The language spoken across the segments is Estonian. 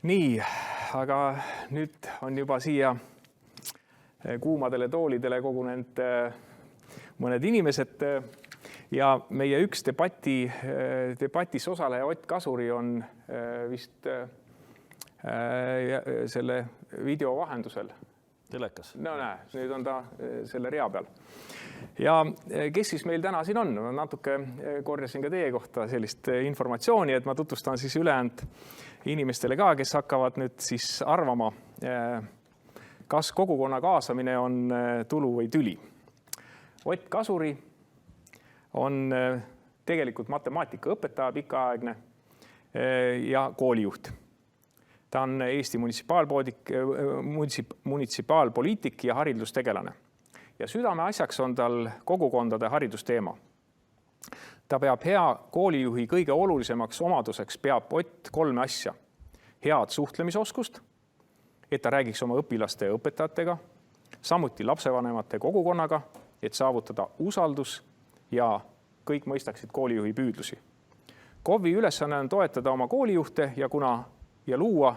Nii, aga nüüd on juba siia kuumadele toolidele kogunenud mõned inimesed ja meie üks debatis osaleja Ott Kasuri on vist selle video vahendusel. Telekas. No näe, nüüd on ta selle rea peal. Ja kes siis meil täna siin on? Ma natuke korjasin ka teie kohta sellist informatsiooni, et ma tutvustan siis ülejäänud inimestele ka, kes hakkavad nüüd siis arvama, kas kogukonna kaasamine on tulu või tüli. Ott Kasuri on tegelikult matemaatikaõpetaja pikaaegne ja koolijuht. Ta on Eesti munitsipaalpoliitik ja haridustegelane. Ja südameasjaks on tal kogukondade haridusteema. Ta peab hea koolijuhi kõige olulisemaks omaduseks peab Ott 3 asja. Head suhtlemisoskust, et ta räägiks oma õpilaste ja õpetajatega, samuti lapsevanemate kogukonnaga, et saavutada usaldus ja kõik mõistaksid koolijuhi püüdlusi. KOV-i ülesanne on toetada oma koolijuhte ja luua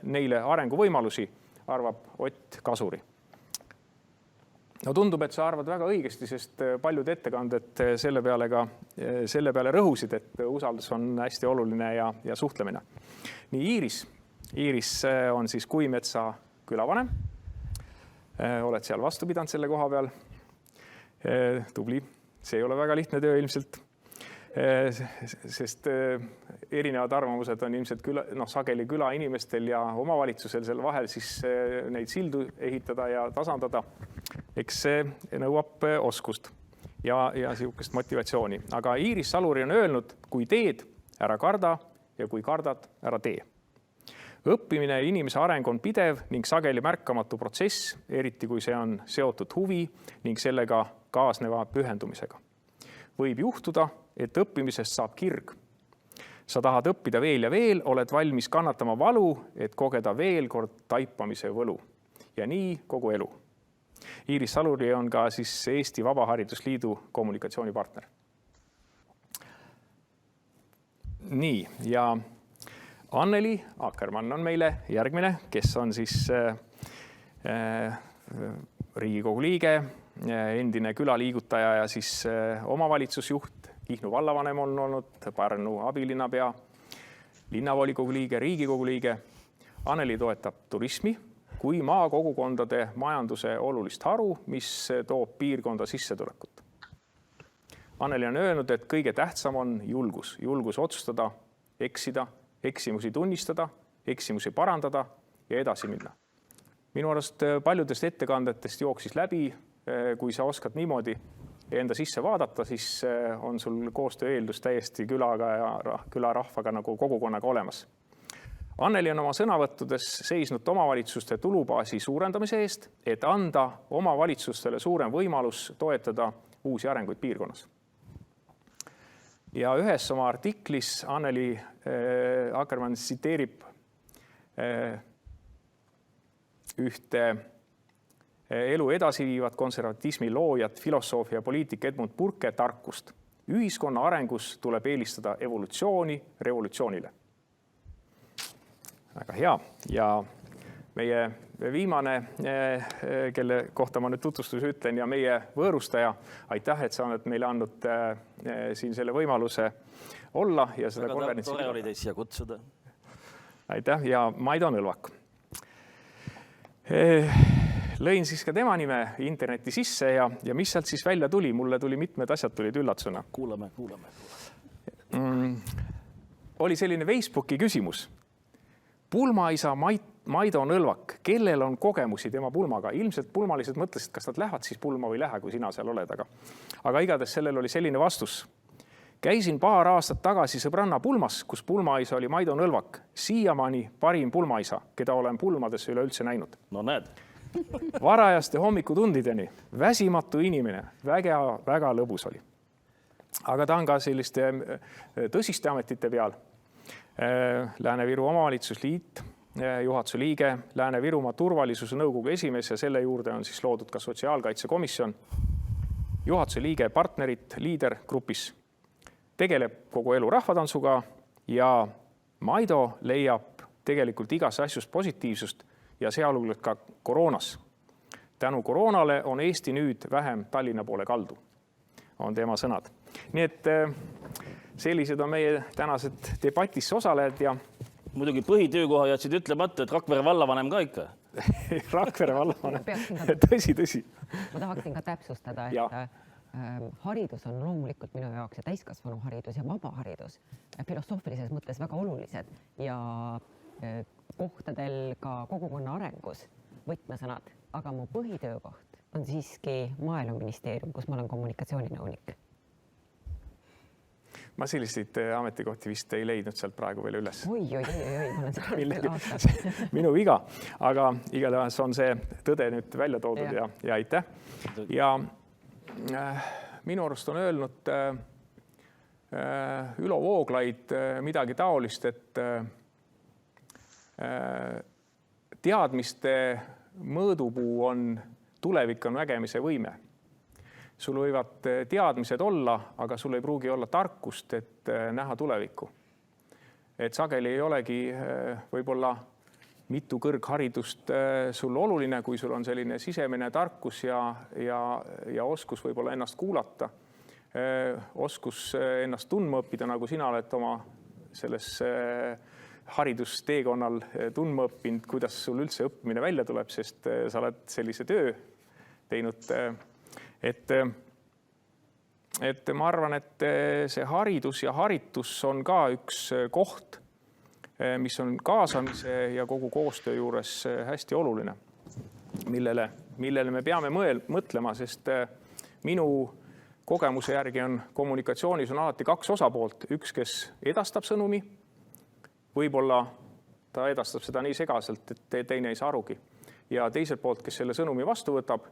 neile arenguvõimalusi, arvab Ott Kasuri. No tundub, et sa arvad väga õigesti, sest paljud ettekanded selle peale rõhusid, et usaldus on hästi oluline ja suhtlemine. Nii Iiris on siis Kuimetsa külavanem. Oled seal vastu pidanud selle koha peal. Tubli, see ei ole väga lihtne töö ilmselt. Sest erinevad arvamused on ilmselt sageli küla inimestel ja omavalitsusel selle vahel siis neid sildu ehitada ja tasandada. Eks see nõuab oskust ja sihukest motivatsiooni. Aga Iiris Saluri on öelnud, kui teed, ära karda ja kui kardad, ära tee. Õppimine ja inimese areng on pidev ning sageli märkamatu protsess, eriti kui see on seotud huvi ning sellega kaasneva pühendumisega. Võib juhtuda, et õppimisest saab kirg. Sa tahad õppida veel ja veel, oled valmis kannatama valu, et kogeda veel kord taipamise võlu. Ja nii kogu elu. Iiris Saluri on ka siis Eesti Vabaharidusliidu kommunikatsioonipartner. Nii, ja Anneli Akkermann on meile järgmine, kes on siis Riigikogu liige, endine külaliigutaja ja siis omavalitsusjuht, Kihnu vallavanem on olnud, Pärnu abilinnapea, linnavolikogu liige, Riigikogu liige. Anneli toetab turismi kui maakogukondade majanduse olulist haru, mis toob piirkonda sissetulekut. Anneli on öelnud, et kõige tähtsam on julgus. Julgus otsustada, eksida, eksimusi tunnistada, eksimusi parandada ja edasi minna. Minu arust paljudest ettekandetest jooksis läbi, kui sa oskad niimoodi enda sisse vaadata, siis on sul koostöö eeldus täiesti külaga ja külarahvaga nagu kogukonnaga olemas. Anneli on oma sõnavõttudes seisnud omavalitsuste tulubaasi suurendamise eest, et anda omavalitsustele suurem võimalus toetada uusi arenguid piirkonnas. Ja ühes oma artiklis Anneli Akkermann tsiteerib ühte elu edasi viivat konservatismi loojat, filosoofia ja poliitik Edmund Burke tarkust. Ühiskonna arengus tuleb eelistada evolutsiooni revolutsioonile. Väga hea. Ja meie viimane, kelle kohta ma nüüd tutvustus ütlen ja meie võõrustaja, aitäh, et sa oled meile andnud siin selle võimaluse olla ja seda konverentsi. Tore oli teid siia kutsuda. Aitäh ja Maido Nõlvak. Lõin siis ka tema nime interneti sisse ja mis sealt siis välja tuli? Mulle tuli mitmed asjad tulid üllatusena. Kuulame. Oli selline Facebooki küsimus. Pulmaisa Maido Nõlvak, kellel on kogemusi tema pulmaga? Ilmselt pulmalised mõtlesid, kas nad lähevad siis pulma või lähe, kui sina seal oled. Aga igatahes sellel oli selline vastus. Käisin paar aastat tagasi sõbranna pulmas, kus pulmaisa oli Maido Nõlvak. Siiamaani parim pulmaisa, keda olen pulmadesse üleüldse näinud. No näed. Varajaste hommikutundideni, väsimatu inimene, väga lõbus oli. Aga ta on ka selliste tõsiste ametite peal. Lääne-Viru omavalitsusliit, juhatuse liige, Lääne-Virumaa turvalisuse nõukogu esimees ja selle juurde on siis loodud ka sotsiaalkaitsekomisjon. Juhatuse liige, partnerit, liider grupis. Tegeleb kogu elu rahvatantsuga ja Maido leiab tegelikult igasse asjust positiivsust ja sealhulgas ka koroonas. Tänu koroonale on Eesti nüüd vähem Tallinna poole kaldu, on tema sõnad. Nii et sellised on meie tänased debatisse osalejad ja muidugi põhitöökoha jätsid ütlemata, et Rakvere vallavanem ka ikka. Rakvere vallavanem, tõsi. Ma tahaksin ka täpsustada, et haridus on loomulikult minu jaoks ja täiskasvanu haridus ja vaba haridus filosoofilises mõttes väga olulised ja kohtadel ka kogukonna arengus võtmesõnad, aga mu põhitöökoht on siiski Maaeluministeerium, kus ma olen kommunikatsiooninõunik. Ma selliseid ametikohti vist ei leidnud sealt praegu veel üles. Oi, ma olen seda aastat. Minu viga, aga igatahes on see tõde nüüd välja toodud ja aitäh. Ja minu arust on öelnud Ülo Vooglaid midagi taolist, et teadmiste mõõdupuu on tulevik on nägemise võime. Sul võivad teadmised olla, aga sul ei pruugi olla tarkust, et näha tulevikku. Et sageli ei olegi võib-olla mitu kõrgharidust sul oluline, kui sul on selline sisemine tarkus ja oskus võib-olla ennast kuulata, oskus ennast tundma õppida, nagu sina oled oma selles haridusteekonnal tundma õppinud, kuidas sul üldse õppimine välja tuleb, sest sa oled sellise töö teinud. Et ma arvan, et see haridus ja haritus on ka üks koht, mis on kaasamise ja kogu koostöö juures hästi oluline, millele me peame mõtlema, sest minu kogemuse järgi on kommunikatsioonis on alati kaks osapoolt, üks, kes edastab sõnumi, võib-olla ta edastab seda nii segaselt, et teine ei saa arugi. Ja teiselt poolt, kes selle sõnumi vastu võtab,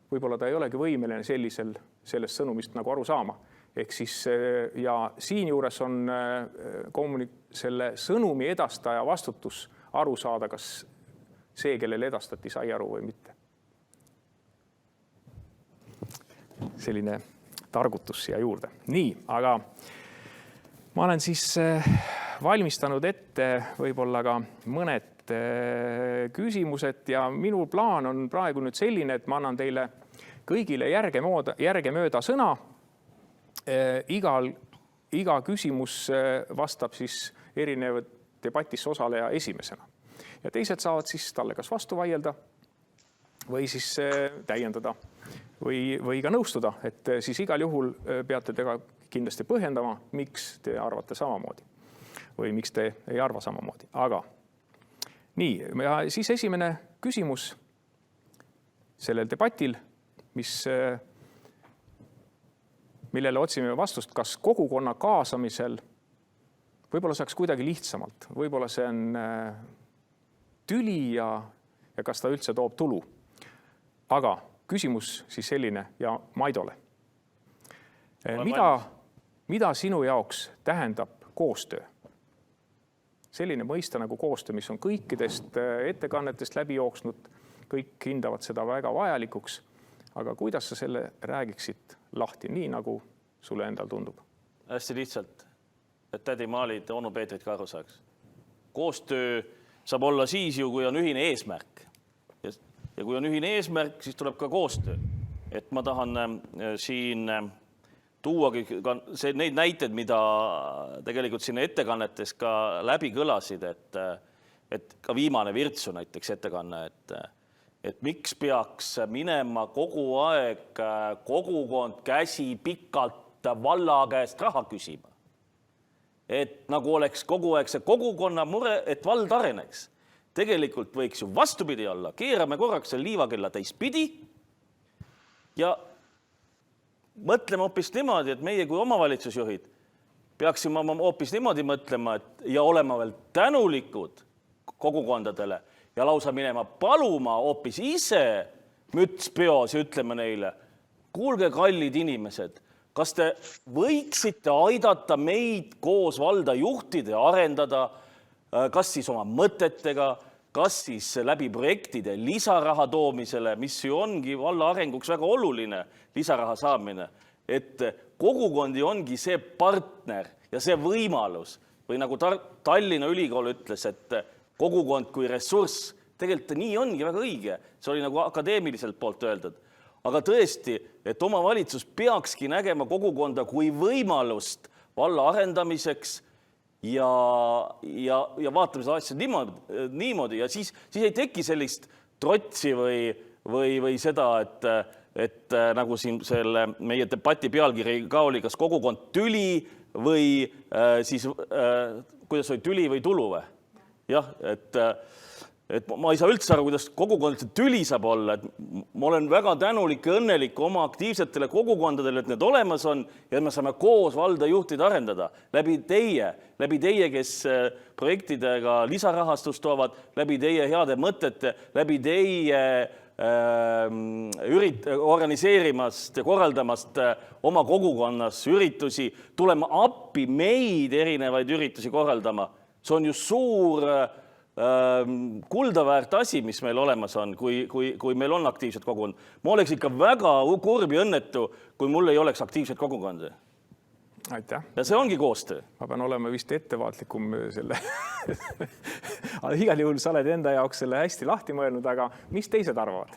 võib-olla ta ei olegi võimeline sellest sõnumist nagu aru saama. Ehk siis ja siin juures on selle sõnumi edastaja vastutus aru saada, kas see, kellele edastati, sai aru või mitte. Selline targutus siia juurde. Nii, aga ma olen siis valmistanud ette võib-olla ka mõned küsimused ja minu plaan on praegu nüüd selline, et ma annan teile kõigile järgemööda sõna. Iga küsimus vastab siis erinev debatisse osaleja esimesena. Ja teised saavad siis talle kas vastu vaielda või siis täiendada või ka nõustuda. Et siis igal juhul peate te ka kindlasti põhjendama, miks te arvate samamoodi või miks te ei arva samamoodi. Aga nii, ja siis esimene küsimus sellel debatil, millele otsime vastust, kas kogukonna kaasamisel võib-olla saaks kuidagi lihtsamalt, võib-olla see on tüli ja kas ta üldse toob tulu. Aga küsimus siis selline ja Maidole. Mida sinu jaoks tähendab koostöö? Selline mõista nagu koostöö, mis on kõikidest ettekannetest läbi jooksnud, kõik hindavad seda väga vajalikuks, aga kuidas sa selle räägiksid lahti, nii nagu sulle endal tundub? Hästi lihtsalt, et tädi Maalid onu Peetrit ka aru saaks. Koostöö saab olla siis ju, kui on ühine eesmärk. Ja kui on ühine eesmärk, siis tuleb ka koostöö. Et ma tahan siin tuuagi neid näited, mida tegelikult sinna ettekannetes ka läbi kõlasid, et ka viimane Virtsu näiteks ettekanne, et miks peaks minema kogu aeg kogukond käsi pikalt valla käest raha küsima. Et nagu oleks kogu aeg see kogukonna mure, et vald areneks. Tegelikult võiks ju vastupidi olla. Keerame korraks selle liivakella täispidi ja mõtleme hoopis niimoodi, et meie kui omavalitsusjuhid peaksime hoopis niimoodi mõtlema ja olema veel tänulikud kogukondadele ja lausa minema paluma hoopis ise müts peos ja ütleme neile, kuulge kallid inimesed, kas te võiksite aidata meid koos valda juhtida ja arendada, kas siis oma mõtetega, kas siis läbi projektide lisaraha toomisele, mis ju ongi valla arenguks väga oluline lisaraha saamine, et kogukondi ongi see partner ja see võimalus või nagu Tallinna Ülikool ütles, et kogukond kui ressurss. Tegelikult nii ongi väga õige. See oli nagu akadeemiliselt poolt öeldud. Aga tõesti, et omavalitsus peakski nägema kogukonda kui võimalust valla arendamiseks ja vaatame seda asja niimoodi. Ja siis ei teki sellist trotsi või seda, et nagu siin selle meie debati pealkiri ka oli, kas kogukond tüli või siis, kuidas oli tüli või tulu või? Jah, et ma ei saa üldse aru, kuidas kogukond tüli saab olla. Ma olen väga tänulik ja õnnelik oma aktiivsetele kogukondadele, et need olemas on ja me saame koos valda juhtida arendada. Läbi teie, kes projektidega lisarahastust toovad, läbi teie heade mõtete, läbi teie organiseerimast ja korraldamast oma kogukonnas üritusi, tulema appi meid erinevaid üritusi korraldama. See on ju suur kuldaväärt asi, mis meil olemas on, kui meil on aktiivsed kogukond. Ma oleks ikka väga kurb ja õnnetu, kui mul ei oleks aktiivsed kogukondi. Aitäh. Ja see ongi koostöö. Ma pean olema vist ettevaatlikum selle. Igal juhul sa oled enda jaoks selle hästi lahti mõelnud, aga mis teised arvavad?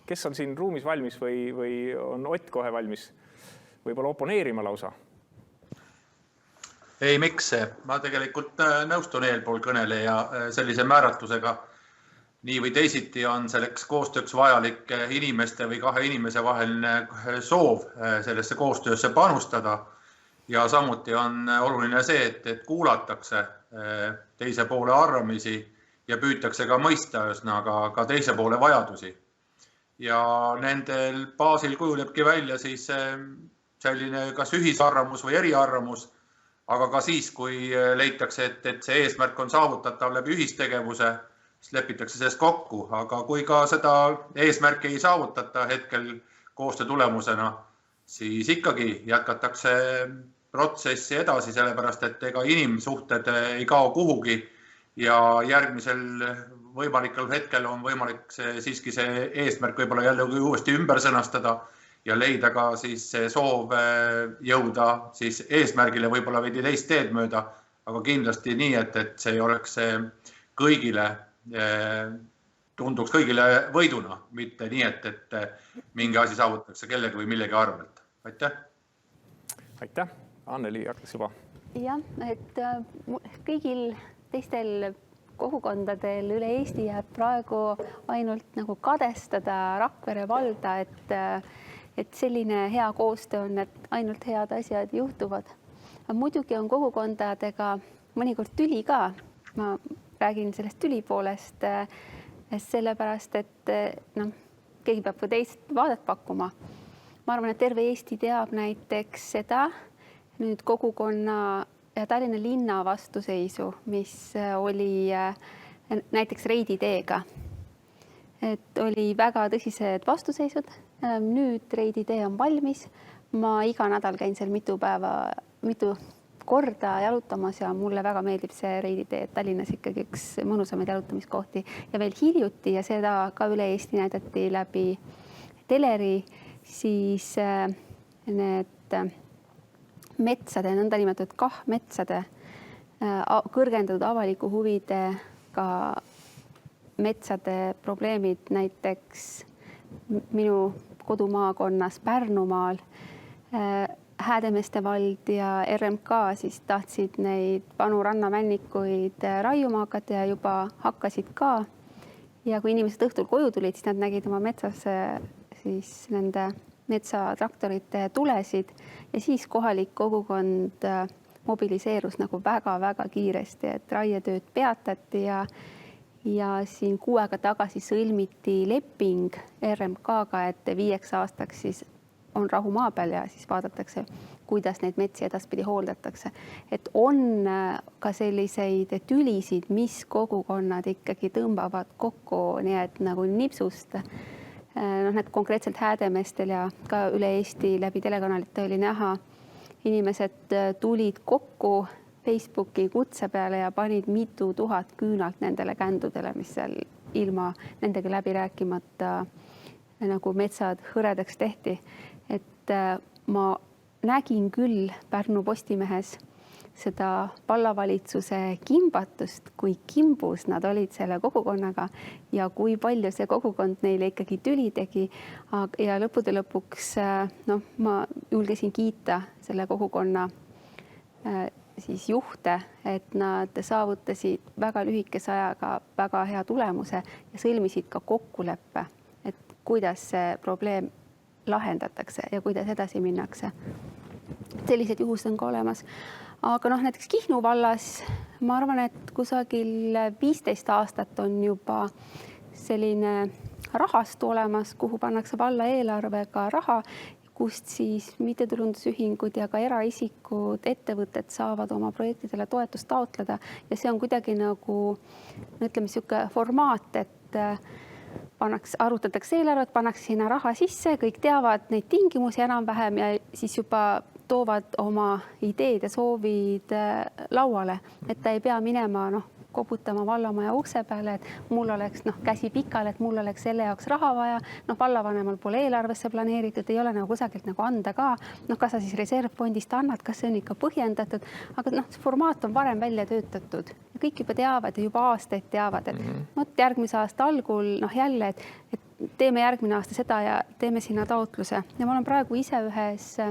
Kes on siin ruumis valmis või on Ott kohe valmis? Võib-olla oponeerima lausa? Ei, miks see? Ma tegelikult nõustun eelpool kõneleja sellise määratlusega. Nii või teisiti on selleks koostööks vajalik inimeste või kahe inimese vaheline soov sellesse koostöösse panustada. Ja samuti on oluline see, et kuulatakse teise poole arvamisi ja püütakse ka mõista ka teise poole vajadusi. Ja nendel baasil kujulebki välja siis selline kas ühisarvamus või eriarvamus, aga ka siis, kui leitakse, et see eesmärk on saavutatav läbi ühistegevuse, siis lepitakse sellest kokku. Aga kui ka seda eesmärki ei saavutata hetkel koostöö tulemusena, siis ikkagi jätkatakse protsessi edasi, sellepärast, et ega inimsuhted ei kao kuhugi ja järgmisel võimalikul hetkel on võimalik siiski see eesmärk võib-olla jälle uuesti ümber sõnastada ja leida ka siis see soov jõuda siis eesmärgile võib-olla veidi teist teed mööda, aga kindlasti nii, et see oleks kõigile, tunduks kõigile võiduna, mitte nii, et mingi asi saavutatakse kellegi või millegi arvelt. Aitäh! Aitäh! Anneli hakkas juba. Jah, et kõigil teistel kogukondadel üle Eesti jääb praegu ainult nagu kadestada Rakvere valda, et selline hea koostöö on, et ainult head asjad juhtuvad. Muidugi on kogukondadega mõnikord tüli ka. Ma räägin sellest tüli poolest, sellepärast, et keegi peab ka teist vaadet pakkuma. Ma arvan, et terve Eesti teab näiteks seda nüüd kogukonna ja Tallinna linna vastuseisu, mis oli näiteks Reidi teega. Et oli väga tõsised vastuseisud. Nüüd Reidi tee on valmis. Ma iga nädal käin seal mitu korda jalutamas ja mulle väga meeldib see Reidi tee. Tallinnas ikkagi üks mõnusamaid jalutamiskohti ja veel hiljuti ja seda ka üle Eesti näidati läbi teleri, siis need metsade, nõndanimetatud KAH-metsade, kõrgendatud avaliku huvidega metsade probleemid näiteks minu kodumaakonnas Pärnumaal, Häädemeeste vald ja RMK siis tahtsid neid vanu rannamännikuid raiuma hakata ja juba hakkasid ka. Ja kui inimesed õhtul koju tulid, siis nad nägid oma metsas siis nende metsatraktorite tulesid ja siis kohalik kogukond mobiliseerus nagu väga-väga kiiresti, et raietööd peatati ja siin 6 aega tagasi sõlmiti leping RMK-ga, et 5 aastaks siis on rahu maa peal ja siis vaadatakse, kuidas neid metsi edaspidi hooldatakse. Et on ka selliseid tülisid, mis kogukonnad ikkagi tõmbavad kokku, nii et nagu nipsust. Need konkreetselt Häädemeestel ja ka üle Eesti läbi telekanalite oli näha. Inimesed tulid kokku Facebooki kutse peale ja panid mitu tuhat küünalt nendele kändudele, mis seal ilma nendega läbi rääkimata nagu metsad hõredaks tehti. Et ma nägin küll Pärnu Postimehes seda vallavalitsuse kimbatust, kui kimbus nad olid selle kogukonnaga ja kui palju see kogukond neile ikkagi tüli tegi. Ja lõppude lõpuks ma julgesin kiita selle kogukonna siis juhte, et nad saavutasid väga lühikese ajaga väga hea tulemuse ja sõlmisid ka kokkuleppe, et kuidas see probleem lahendatakse ja kuidas edasi minnakse. Sellised juhused on ka olemas. Aga näiteks Kihnu vallas, ma arvan, et kusagil 15 aastat on juba selline rahastu olemas, kuhu pannakse valla eelarvega raha, kust siis mittetulundusühingud ja ka eraisikud, ettevõtted saavad oma projektidele toetust taotleda. Ja see on kuidagi nagu, ütleme, selline formaat, et arutatakse eelarvet, pannakse sinna raha sisse, kõik teavad neid tingimusi enam-vähem ja siis juba toovad oma ideed ja soovid lauale, et ta ei pea minema koputama vallamaja ukse peale, et mul oleks käsi pikal, et mul oleks selle jaoks raha vaja. Vallavanemal pole eelarvesse planeeritud, ei ole nagu kusagilt nagu anda ka. Kas sa siis reservfondist annad, kas see on ikka põhjendatud, aga see formaat on varem välja töötatud. Ja kõik juba teavad ja juba aastaid teavad, et järgmise aasta algul jälle, et teeme järgmine aasta seda ja teeme sinna taotluse. Ja ma olen praegu ise ühes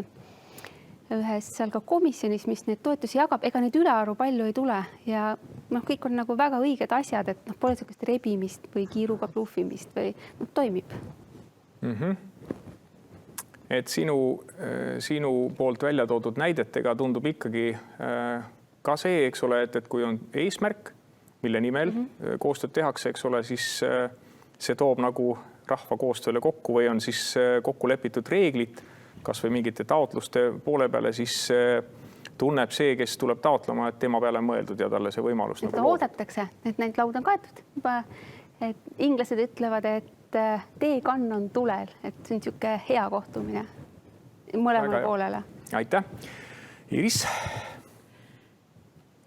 seal ka komisjonis, mis neid toetusi jagab, ega neid ülearu palju ei tule ja kõik on nagu väga õiged asjad, et pole sellist rebimist või kiiruga bluffimist või toimib. Et sinu poolt välja toodud näidetega tundub ikkagi ka see, eks ole, et kui on eesmärk, mille nimel koostööd tehakse, eks ole, siis see toob nagu rahva koostööle kokku või on siis kokku lepitud reeglid, kas või mingite taotluste poole peale, siis tunneb see, kes tuleb taotlema, et tema peale on mõeldud ja talle see võimalus. Seda oodatakse, et neid laud on kaetud. Et inglased ütlevad, et teekann on tulel, et see on niisugune hea kohtumine mõlemale poolele. Aitäh. Iris,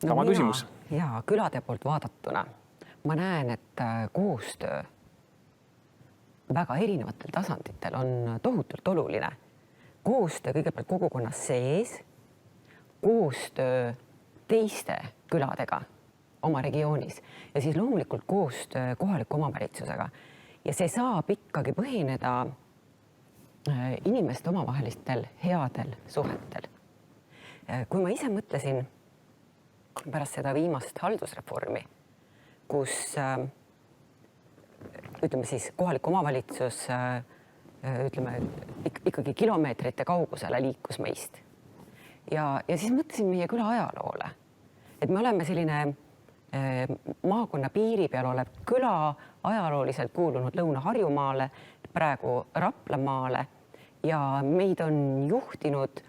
sama küsimus. Ja külade poolt vaadatuna ma näen, et koostöö väga erinevatel tasanditel on tohutult oluline. Koostöö kõigepealt kogukonnas sees, koostöö teiste küladega oma regioonis ja siis loomulikult koostöö kohaliku omavalitsusega. Ja see saab ikkagi põhineda inimeste omavahelistel headel suhetel. Kui ma ise mõtlesin pärast seda viimast haldusreformi, kus ütleme siis kohalik omavalitsus ikkagi kilomeetrite kaugusele liikus meist. Ja siis mõtlesin meie küla ajaloole, et me oleme selline maakonna piiri peal olev küla, ajalooliselt kuulunud Lõuna-Harjumaale, praegu Raplamaale ja meid on juhtinud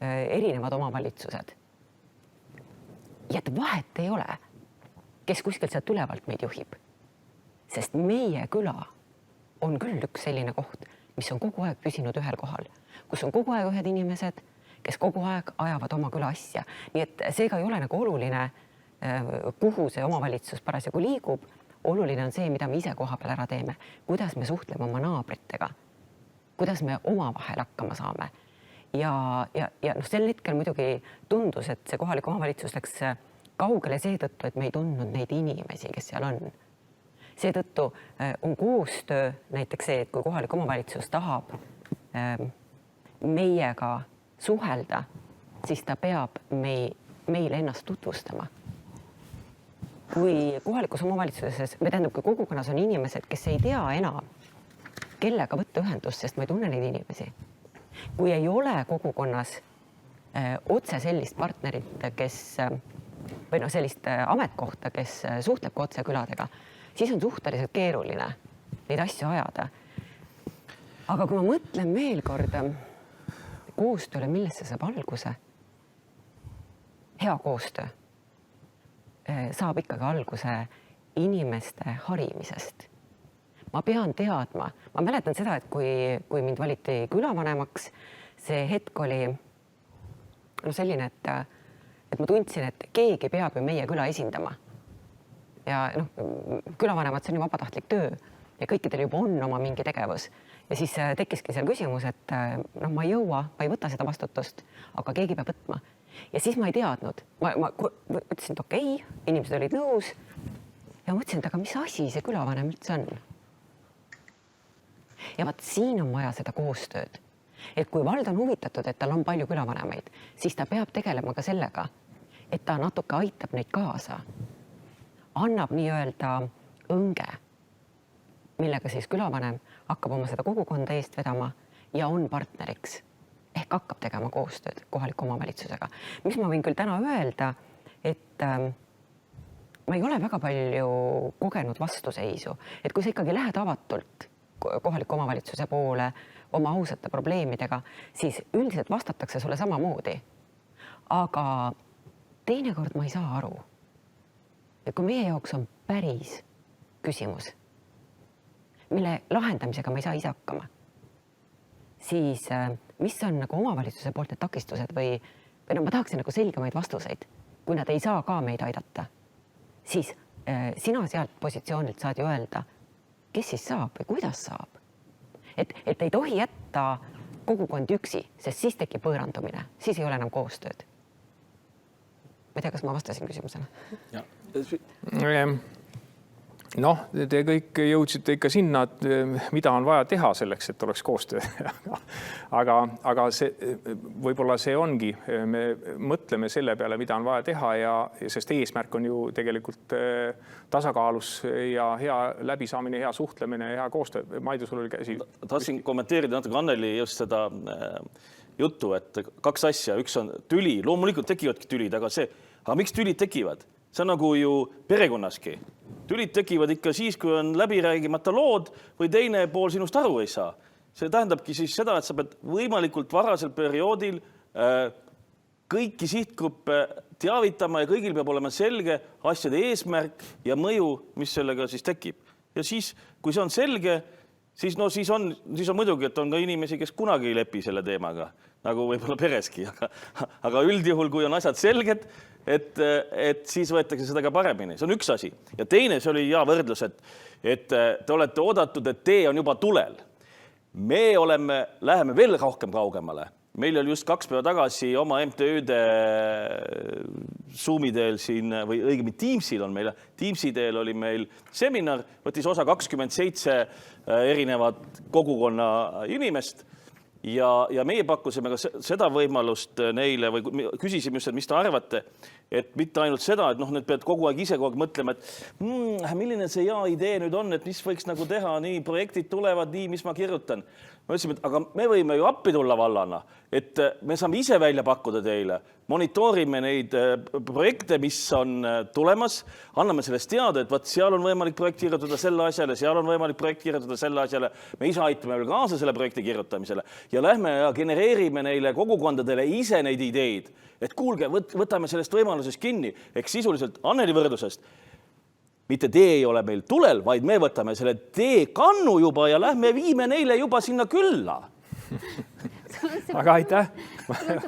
erinevad omavalitsused. Ja et vahet ei ole, kes kuskilt sealt ülevalt meid juhib, sest meie küla on küll üks selline koht, mis on kogu aeg püsinud ühel kohal, kus on kogu aeg ühed inimesed, kes kogu aeg ajavad oma küla asja. Nii et seega ei ole nagu oluline, kuhu see omavalitsus parasjagu liigub. Oluline on see, mida me ise koha peal ära teeme, kuidas me suhtleme oma naabritega, kuidas me omavahel hakkama saame. Ja sel hetkel muidugi tundus, et see kohalik omavalitsus läks kaugele seetõttu, et me ei tundnud neid inimesi, kes seal on. Seetõttu on koostöö näiteks see, et kui kohalik omavalitsus tahab meiega suhelda, siis ta peab meile ennast tutvustama. Kui kohalikus omavalitsuses, kui kogukonnas on inimesed, kes ei tea enam, kellega võtta ühendust, sest ma ei tunne neid inimesi. Kui ei ole kogukonnas otse sellist partnerit, või sellist ametkohta, kes suhtleb ka otse küladega, siis on suhteliselt keeruline neid asju ajada. Aga kui ma mõtlen veel kord koostööle, millest see saab alguse, hea koostöö saab ikkagi alguse inimeste harimisest. Ma pean teadma, ma mäletan seda, et kui mind valiti külavanemaks, see hetk oli selline, et ma tundsin, et keegi peab ju meie küla esindama. Ja külavanemad, see on ju vabatahtlik töö ja kõikidel juba on oma mingi tegevus. Ja siis tekkiski seal küsimus, et ma ei jõua, ma ei võta seda vastutust, aga keegi peab võtma. ja siis ma ei teadnud, ma ütlesin, et okei, inimesed olid nõus ja mõtlesin, et aga mis asi see külavanem üldse on. Ja vaat siin on vaja seda koostööd, et kui vald on huvitatud, et tal on palju külavanemaid, siis ta peab tegelema ka sellega, et ta natuke aitab neid kaasa, annab nii-öelda õnge, millega siis külavanem hakkab oma seda kogukonda eest vedama ja on partneriks ehk hakkab tegema koostööd kohaliku omavalitsusega. Mis ma võin küll täna öelda, et ma ei ole väga palju kogenud vastuseisu, et kui sa ikkagi lähed avatult kohaliku omavalitsuse poole oma ausate probleemidega, siis üldiselt vastatakse sulle samamoodi. Aga teinekord ma ei saa aru, et kui meie jaoks on päris küsimus, mille lahendamisega ma ei saa ise hakkama, siis mis on nagu omavalitsuse poolt need takistused või no ma tahaksin nagu selgemaid vastuseid, kui nad ei saa ka meid aidata, siis sina sealt positsioonilt saad ju öelda, kes siis saab või kuidas saab. Et ei tohi jätta kogukond üksi, sest siis tekib võõrandumine, siis ei ole enam koostööd. Ma ei tea, kas ma vastasin küsimusele? Noh, te kõik jõudsite ikka sinna, et mida on vaja teha selleks, et oleks koostöö. aga võib-olla see ongi, me mõtleme selle peale, mida on vaja teha sest eesmärk on ju tegelikult tasakaalus ja hea läbisaamine, hea suhtlemine ja hea koostöö. Maidu, sul oli käsi. Tahtsin kommenteerida natuke Anneli just seda juttu, et kaks asja. Üks on tüli, loomulikult tekivadki tülid, aga miks tülid tekivad? See on nagu ju perekonnaski. Tülid tekivad ikka siis, kui on läbiräägimata lood või teine pool sinust aru ei saa. See tähendabki siis seda, et sa pead võimalikult varasel perioodil kõiki sihtgruppe teavitama ja kõigil peab olema selge asjade eesmärk ja mõju, mis sellega siis tekib. Ja siis, kui see on selge, siis on muidugi, et on ka inimesi, kes kunagi ei lepi selle teemaga, nagu võib-olla pereski. Aga üldjuhul, kui on asjad selged, et siis võetakse seda ka paremini. See on üks asi. Ja teine, see oli hea võrdlus, et te olete oodatud, et tee on juba tulel. Me läheme veel rohkem kaugemale. Meil oli just 2 päeva tagasi oma MTÜ-de Zoomideel siin, või õigemini Teamsil on meil, Teamsideel oli meil seminar, võttis osa 27 erinevat kogukonna inimest. Ja meie pakkusime ka seda võimalust neile või küsisime just, et mis te arvate, et mitte ainult seda, et need pead kogu aeg ise mõtlema, et milline see hea idee nüüd on, et mis võiks nagu teha, nii projektid tulevad, nii, mis ma kirjutan. Me ütlesime, et aga me võime ju appi tulla vallana, et me saame ise välja pakkuda teile, monitoorime neid projekte, mis on tulemas, anname sellest teada, et vaat seal on võimalik projekt kirjutada selle asjale, seal on võimalik projekt kirjutada selle asjale, me ise aitame veel kaasa selle projekti kirjutamisele ja lähme ja genereerime neile kogukondadele ise neid ideid, et kuulge, võtame sellest võimalusest kinni, eks sisuliselt Anneli võrdlusest, mitte tee ei ole meil tulel, vaid me võtame selle tee kannu juba ja lähme viime neile juba sinna külla. Aga aitäh.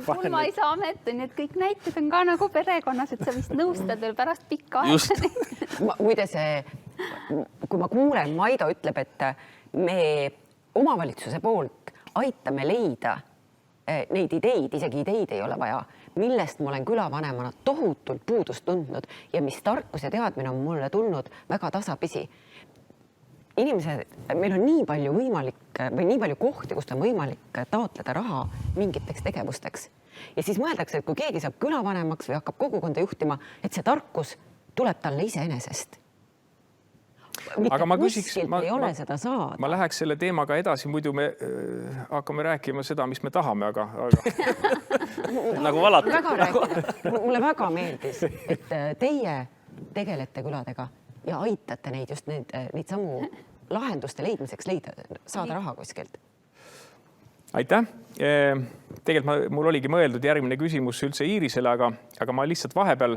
Pulmaisa amet on, et kõik näited on ka nagu perekonnas, et sa vist nõustad veel pärast pikka aega. Muide kui ma kuulen, Maido ütleb, et me omavalitsuse poolt aitame leida neid ideid, isegi ideid ei ole vaja, millest ma olen külavanemana tohutult puudust tundnud ja mis tarkus ja teadmine on mulle tulnud väga tasapisi. Inimesed, meil on nii palju võimalik või nii palju kohti, kust on võimalik taotleda raha mingiteks tegevusteks. Ja siis mõeldakse, et kui keegi saab külavanemaks või hakkab kogukonda juhtima, et see tarkus tuleb talle iseenesest. Aga ma küsiks, ma läheks selle teemaga edasi, muidu me hakkame rääkima seda, mis me tahame, aga... nagu valati. Mulle väga meeldis, et teie tegelete küladega ja aitate neid just neid samu lahenduste leidmiseks saada raha kuskilt. Aitäh. Tegelikult mul oligi mõeldud järgmine küsimus üldse Iirisele, aga ma lihtsalt vahepeal,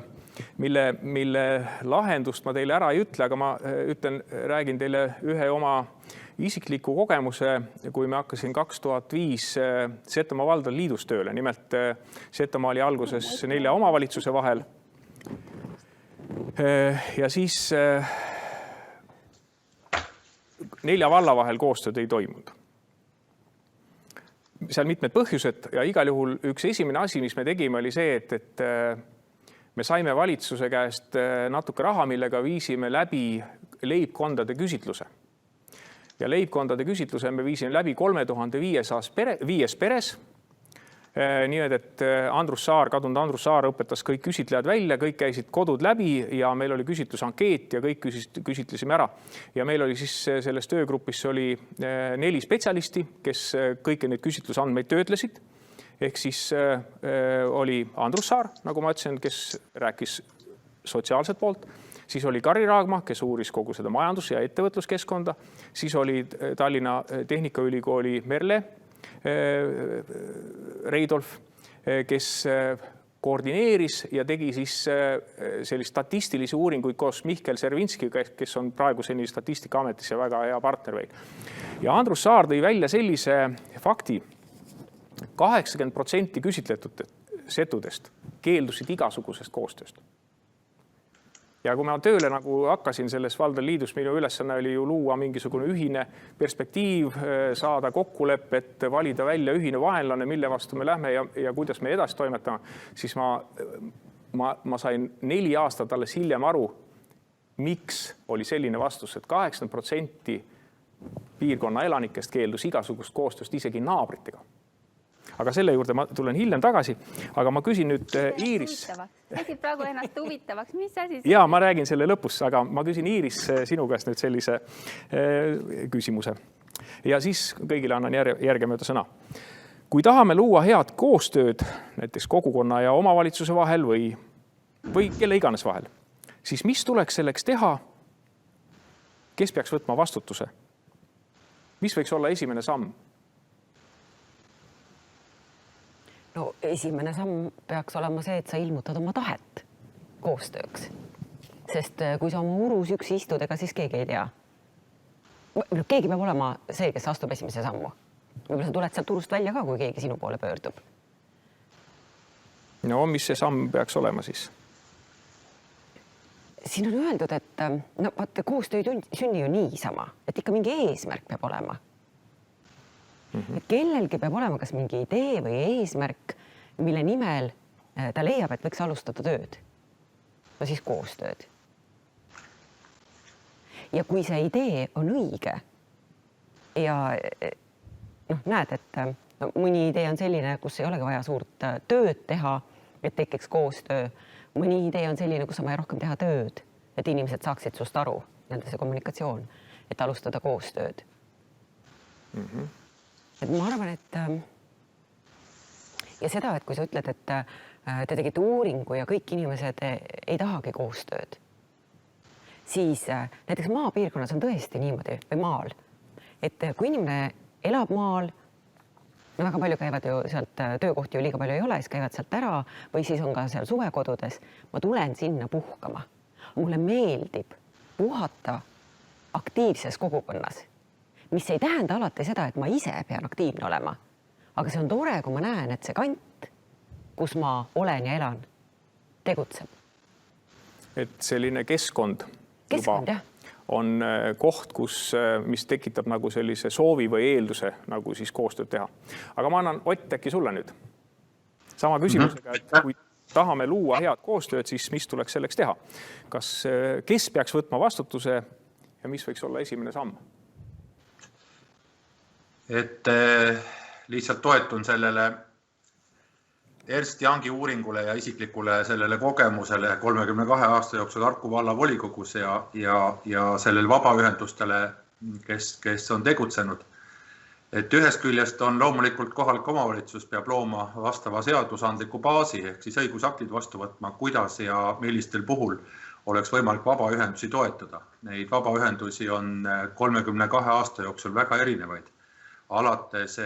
mille lahendust ma teile ära ei ütle, aga ma räägin teile ühe oma isikliku kogemuse, kui me hakkasin 2005 Setomaa valda liidus tööle. Nimelt Setomaa oli alguses 4 omavalitsuse vahel. Ja siis 4 valla vahel koostööd ei toimunud. seal mitmed põhjused ja igal juhul üks esimene asi, mis me tegime, oli see, et me saime valitsuse käest natuke raha, millega viisime läbi leibkondade küsitluse. Ja leibkondade küsitluse me viisime läbi 3500 peres. Nii et Andrus Saar, kadunud Andrus Saar õpetas kõik küsitlejad välja, kõik käisid kodud läbi ja meil oli küsitlusankeet ja kõik küsitlesime ära. Ja meil oli siis selles töögrupis oli 4 spetsialisti, kes kõiki neid küsitlusandmeid töötlesid. Ehk siis oli Andrus Saar, nagu ma ütlesin, kes rääkis sotsiaalset poolt. Siis oli Kari Raagma, kes uuris kogu seda majandus- ja ettevõtluskeskkonda. Siis oli Tallinna Tehnikaülikooli Merle Reidolf, kes koordineeris ja tegi siis sellist statistilisi uuringuid koos Mihkel Servinskiga, kes on praegu seni Statistikaametis ja väga hea partner veel. Ja Andrus Saar tõi välja sellise fakti, 80% küsitletud setudest keeldusid igasugusest koostööst. Ja kui ma tööle nagu hakkasin selles Valdade Liidus, minu ülesanne oli ju luua mingisugune ühine perspektiiv, saada kokkulepet, valida välja ühine vaenlane, mille vastu me lähme ja kuidas me edasi toimetame, siis ma sain 4 aastat alles hiljem aru, miks oli selline vastus, et 80% piirkonna elanikest keeldus igasugust koostööst isegi naabritega. Aga selle juurde ma tulen hiljem tagasi, aga ma küsin nüüd Iiris. Tegid praegu ennast huvitavaks, mis asi? Ja ma räägin selle lõpus, aga ma küsin Iiris sinu käest nüüd sellise küsimuse. Ja siis kõigile annan järgemööda sõna. Kui tahame luua head koostööd näiteks kogukonna ja omavalitsuse vahel või kelle iganes vahel, siis mis tuleks selleks teha? Kes peaks võtma vastutuse? Mis võiks olla esimene samm? No esimene samm peaks olema see, et sa ilmutad oma tahet koostööks. Sest kui sa oma urus üksi istud, ega siis keegi ei tea. Keegi peab olema see, kes astub esimese sammu. Võib-olla sa tuled sealt urust välja ka, kui keegi sinu poole pöördub. No mis see samm peaks olema siis? Siin on öeldud, et koostöö ei sünni ju niisama, et ikka mingi eesmärk peab olema. Et kellelgi peab olema kas mingi idee või eesmärk, mille nimel ta leiab, et võiks alustada tööd. No siis koostööd. Ja kui see idee on õige ja näed, et mõni idee on selline, kus ei olegi vaja suurt tööd teha, et tekiks koostöö. Mõni idee on selline, kus on vaja rohkem teha tööd, et inimesed saaksid sust aru, nende see kommunikatsioon, et alustada koostööd. Et ma arvan, et ja seda, et kui sa ütled, et te tegite uuringu ja kõik inimesed ei tahagi koostööd, siis näiteks maapiirkonnas on tõesti niimoodi või maal, et kui inimene elab maal, no väga palju käivad ju sealt, töökohti ju liiga palju ei ole, siis käivad sealt ära või siis on ka seal suvekodudes, ma tulen sinna puhkama. Mulle meeldib puhata aktiivses kogukonnas. Mis ei tähenda alati seda, et ma ise pean aktiivne olema. Aga see on tore, kui ma näen, et see kant, kus ma olen ja elan, tegutseb. Et selline keskkond jah. On koht, mis tekitab nagu sellise soovi või eelduse nagu siis koostööd teha. Aga ma annan Ott äkki sulle nüüd. Sama küsimusega, et kui tahame luua head koostööd, siis mis tuleks selleks teha? Kes peaks võtma vastutuse ja mis võiks olla esimene samm? Et lihtsalt toetun sellele Ernst Youngi uuringule ja isiklikule sellele kogemusele 32 aasta jooksul Harku valla volikogus ja sellel vabaühendustele, kes on tegutsenud. Et ühest küljest on loomulikult kohalik omavalitsus peab looma vastava seadusandliku baasi, ehk siis õigusaktid vastu võtma, kuidas ja millistel puhul oleks võimalik vabaühendusi toetada. Neid vabaühendusi on 32 aasta jooksul väga erinevaid. Alates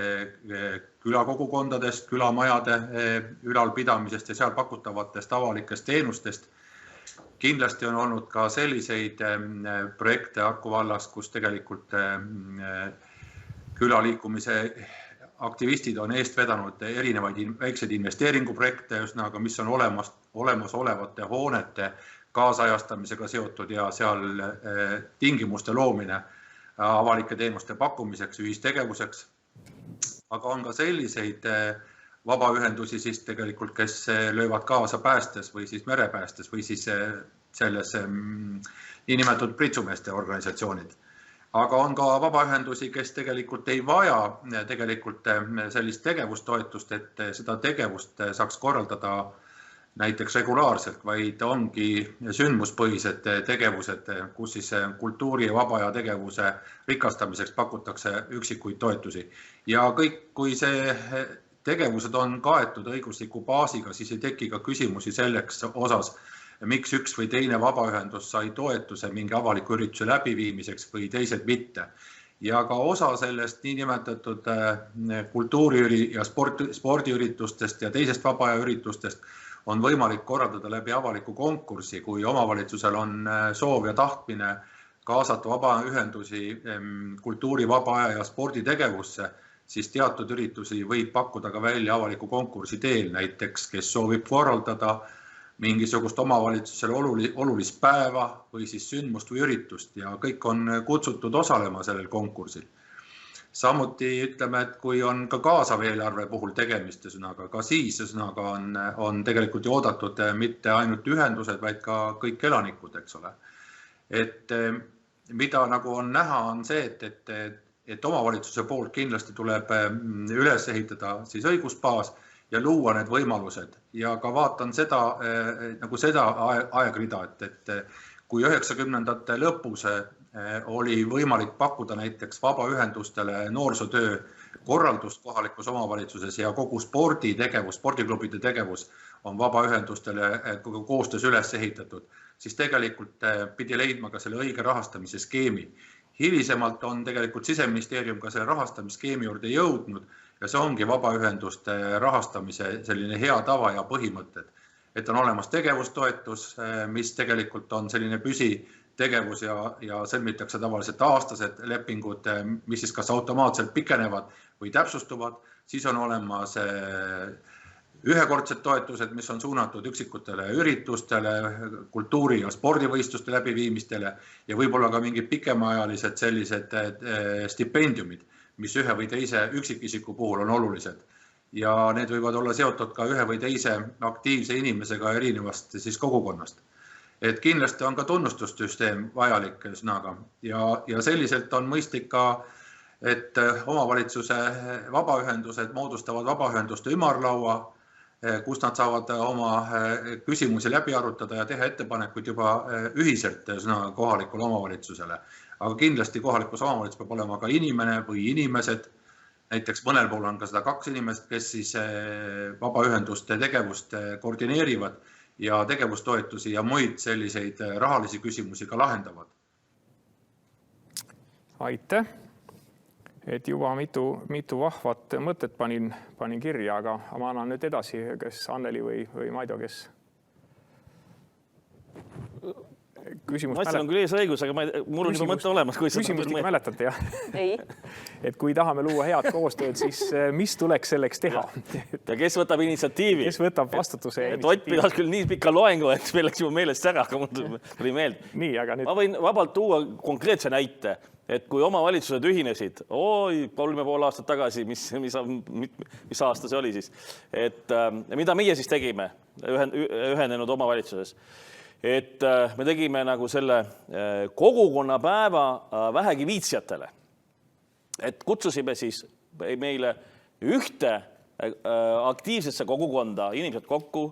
külakogukondadest, külamajade ülalpidamisest ja seal pakutavatest avalikest teenustest. Kindlasti on olnud ka selliseid projekte Harku vallas, kus tegelikult külaliikumise aktivistid on eest vedanud erinevaid väikseid investeeringuprojekte, mis on olemasolevate hoonete kaasajastamisega seotud ja seal tingimuste loomine avalike teenuste pakkumiseks, ühistegevuseks. aga on ka selliseid vabaühendusi siis tegelikult, kes löövad kaasa päästes või siis merepäästes või siis selles niinimetatud pritsumeeste organisatsioonid. Aga on ka vabaühendusi, kes tegelikult ei vaja tegelikult sellist tegevustoetust, et seda tegevust saaks korraldada näiteks regulaarselt, vaid ongi sündmuspõhised tegevused, kus siis kultuuri ja vaba aja tegevuse rikastamiseks pakutakse üksikuid toetusi. Ja kõik, kui see tegevused on kaetud õigusliku baasiga, siis ei teki ka küsimusi selleks osas, miks üks või teine vabaühendus sai toetuse mingi avaliku ürituse läbiviimiseks või teised mitte. Ja ka osa sellest niinimetatud kultuuri- ja spordiüritustest ja teisest vaba aja üritustest on võimalik korraldada läbi avaliku konkursi, kui omavalitsusel on soov ja tahtmine kaasata vabaühendusi kultuuri, vaba aja ja sporditegevusse, siis teatud üritusi võib pakkuda ka välja avaliku konkursi teel, näiteks kes soovib korraldada mingisugust omavalitsusele olulist päeva või siis sündmust või üritust ja kõik on kutsutud osalema sellel konkursil. Samuti ütleme, et kui on ka kaasav eelarve puhul tegemist, ka siis on tegelikult oodatud mitte ainult ühendused, vaid ka kõik elanikud, eks ole. Et mida nagu on näha, on see, et omavalitsuse poolt kindlasti tuleb üles ehitada siis õigusbaas ja luua need võimalused. Ja ka vaatan seda aegrida, et kui 90ndate lõpus oli võimalik pakkuda näiteks vabaühendustele noorsootöö korraldust kohalikus omavalitsuses ja kogu sporditegevus, spordiklubide tegevus on vabaühendustele koostöös üles ehitatud, siis tegelikult pidi leidma ka selle õige rahastamise skeemi. Hilisemalt on tegelikult Siseministeerium ka selle rahastamisskeemi juurde jõudnud ja see ongi vabaühenduste rahastamise selline hea tava ja põhimõtted. Et on olemas tegevustoetus, mis tegelikult on selline püsitegevus ja sõlmitakse tavaliselt aastased lepingud, mis siis kas automaatselt pikenevad või täpsustuvad. Siis on olemas ühekordsed toetused, mis on suunatud üksikutele üritustele, kultuuri- ja spordivõistluste läbiviimistele ja võib-olla ka mingid pikemaajalised sellised stipendiumid, mis ühe või teise üksikisiku puhul on olulised. Ja need võivad olla seotud ka ühe või teise aktiivse inimesega erinevast siis kogukonnast. Et kindlasti on ka tunnustussüsteem vajalik sõnaga ja selliselt on mõistlik ka, et omavalitsuse vabaühendused moodustavad vabaühenduste ümarlaua, kus nad saavad oma küsimusi läbi arutada ja teha ettepanekuid juba ühiselt kohalikule omavalitsusele. Aga kindlasti kohalikus omavalitsus peab olema ka inimene või inimesed. Näiteks mõnel pool on ka seda 2 inimest, kes siis vabaühenduste tegevust koordineerivad ja tegevustoetusi ja muid selliseid rahalisi küsimusi ka lahendavad. Aitäh! Et juba mitu vahvat mõtet panin kirja, aga ma annan nüüd edasi, kes Anneli või Maido, kes küsimust Matsil on küll ees õigus, aga mul on juba mõte olemas. Küsimust ikka mäletate, jah? Ei. Et kui tahame luua head koostööd, siis mis tuleks selleks teha? Ja kes võtab initsiatiivi? Kes võtab vastutuse ja Ott pidas küll nii pika loengu, et meil läks juba meelest ära, aga mul tuli meelde. Nii, aga nüüd... Ma võin vabalt tuua konkreetse näite, et kui omavalitsused ühinesid, 3,5 aastat tagasi, mis aasta see oli siis, et mida meie siis tegime ühenenud omavalitsuses, et me tegime nagu selle kogukonnapäeva vähegi viitsjatele. Et kutsusime siis meile ühte aktiivsesse kogukonda inimesed kokku,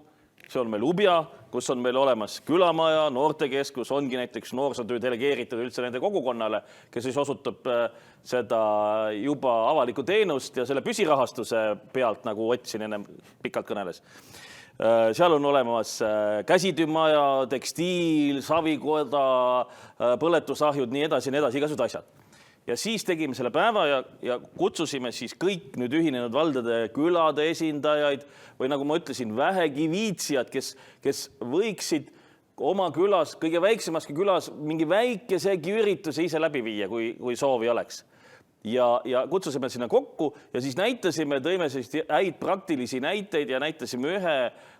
see on meil Ubja, kus on meil olemas külamaja, noortekeskus, ongi näiteks noorsootöö delegeeritud üldse nende kogukonnale, kes siis osutab seda juba avalikku teenust ja selle püsirahastuse pealt, nagu Ott siin enne pikalt kõneles. Seal on olemas käsitöömaja, tekstiil, savikoda, põletusahjud, nii edasi, igasugused asjad. Ja siis tegime selle päeva ja kutsusime siis kõik nüüd ühinenud valdade külade esindajaid või nagu ma ütlesin, vähegi viitsijad, kes võiksid oma külas, kõige väiksemaski külas mingi väikesegi ürituse ise läbi viia, kui soovi oleks. Ja kutsusime sinna kokku ja siis näitasime, tõime siis häid praktilisi näiteid ja näitasime ühe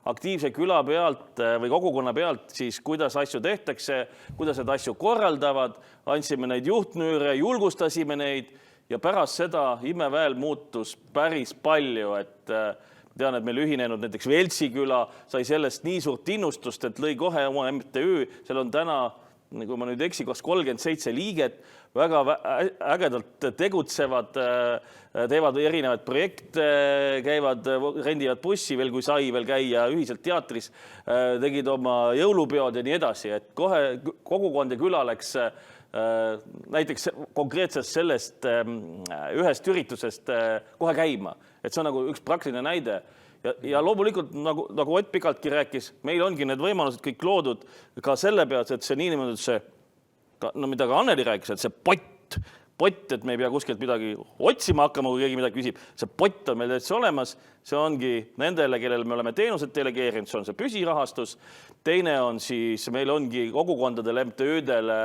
aktiivse küla pealt või kogukonna pealt siis, kuidas asju tehtakse, kuidas need asju korraldavad, andsime neid juhtnüüre, julgustasime neid ja pärast seda imeväel muutus päris palju, et tean, et meil ühinenud näiteks Veltsi küla sai sellest nii suurt innustust, et lõi kohe oma MTÜ, seal on täna, kui ma nüüd eksi, 37 liiget, väga ägedalt tegutsevad, teevad erinevaid projekte, käivad, rendivad bussi veel, kui sai veel käia ühiselt teatris, tegid oma jõulupeod ja nii edasi, et kohe kogukond ja küla läks näiteks konkreetsest sellest ühest üritusest kohe käima. Et see on nagu üks praktiline näide. Ja loomulikult, nagu Ott Pikaltki rääkis, meil ongi need võimalused kõik loodud ka selle pealt, et see niimoodi see, no mida ka Anneli rääkis, et see pott, et me ei pea kuskilt midagi otsima hakkama, kui keegi midagi küsib. See pott on meil täitsa olemas, see ongi nendele, kellel me oleme teenused delegeerinud, see on see püsirahastus. Teine on siis, meil ongi kogukondadele, MTÜ-dele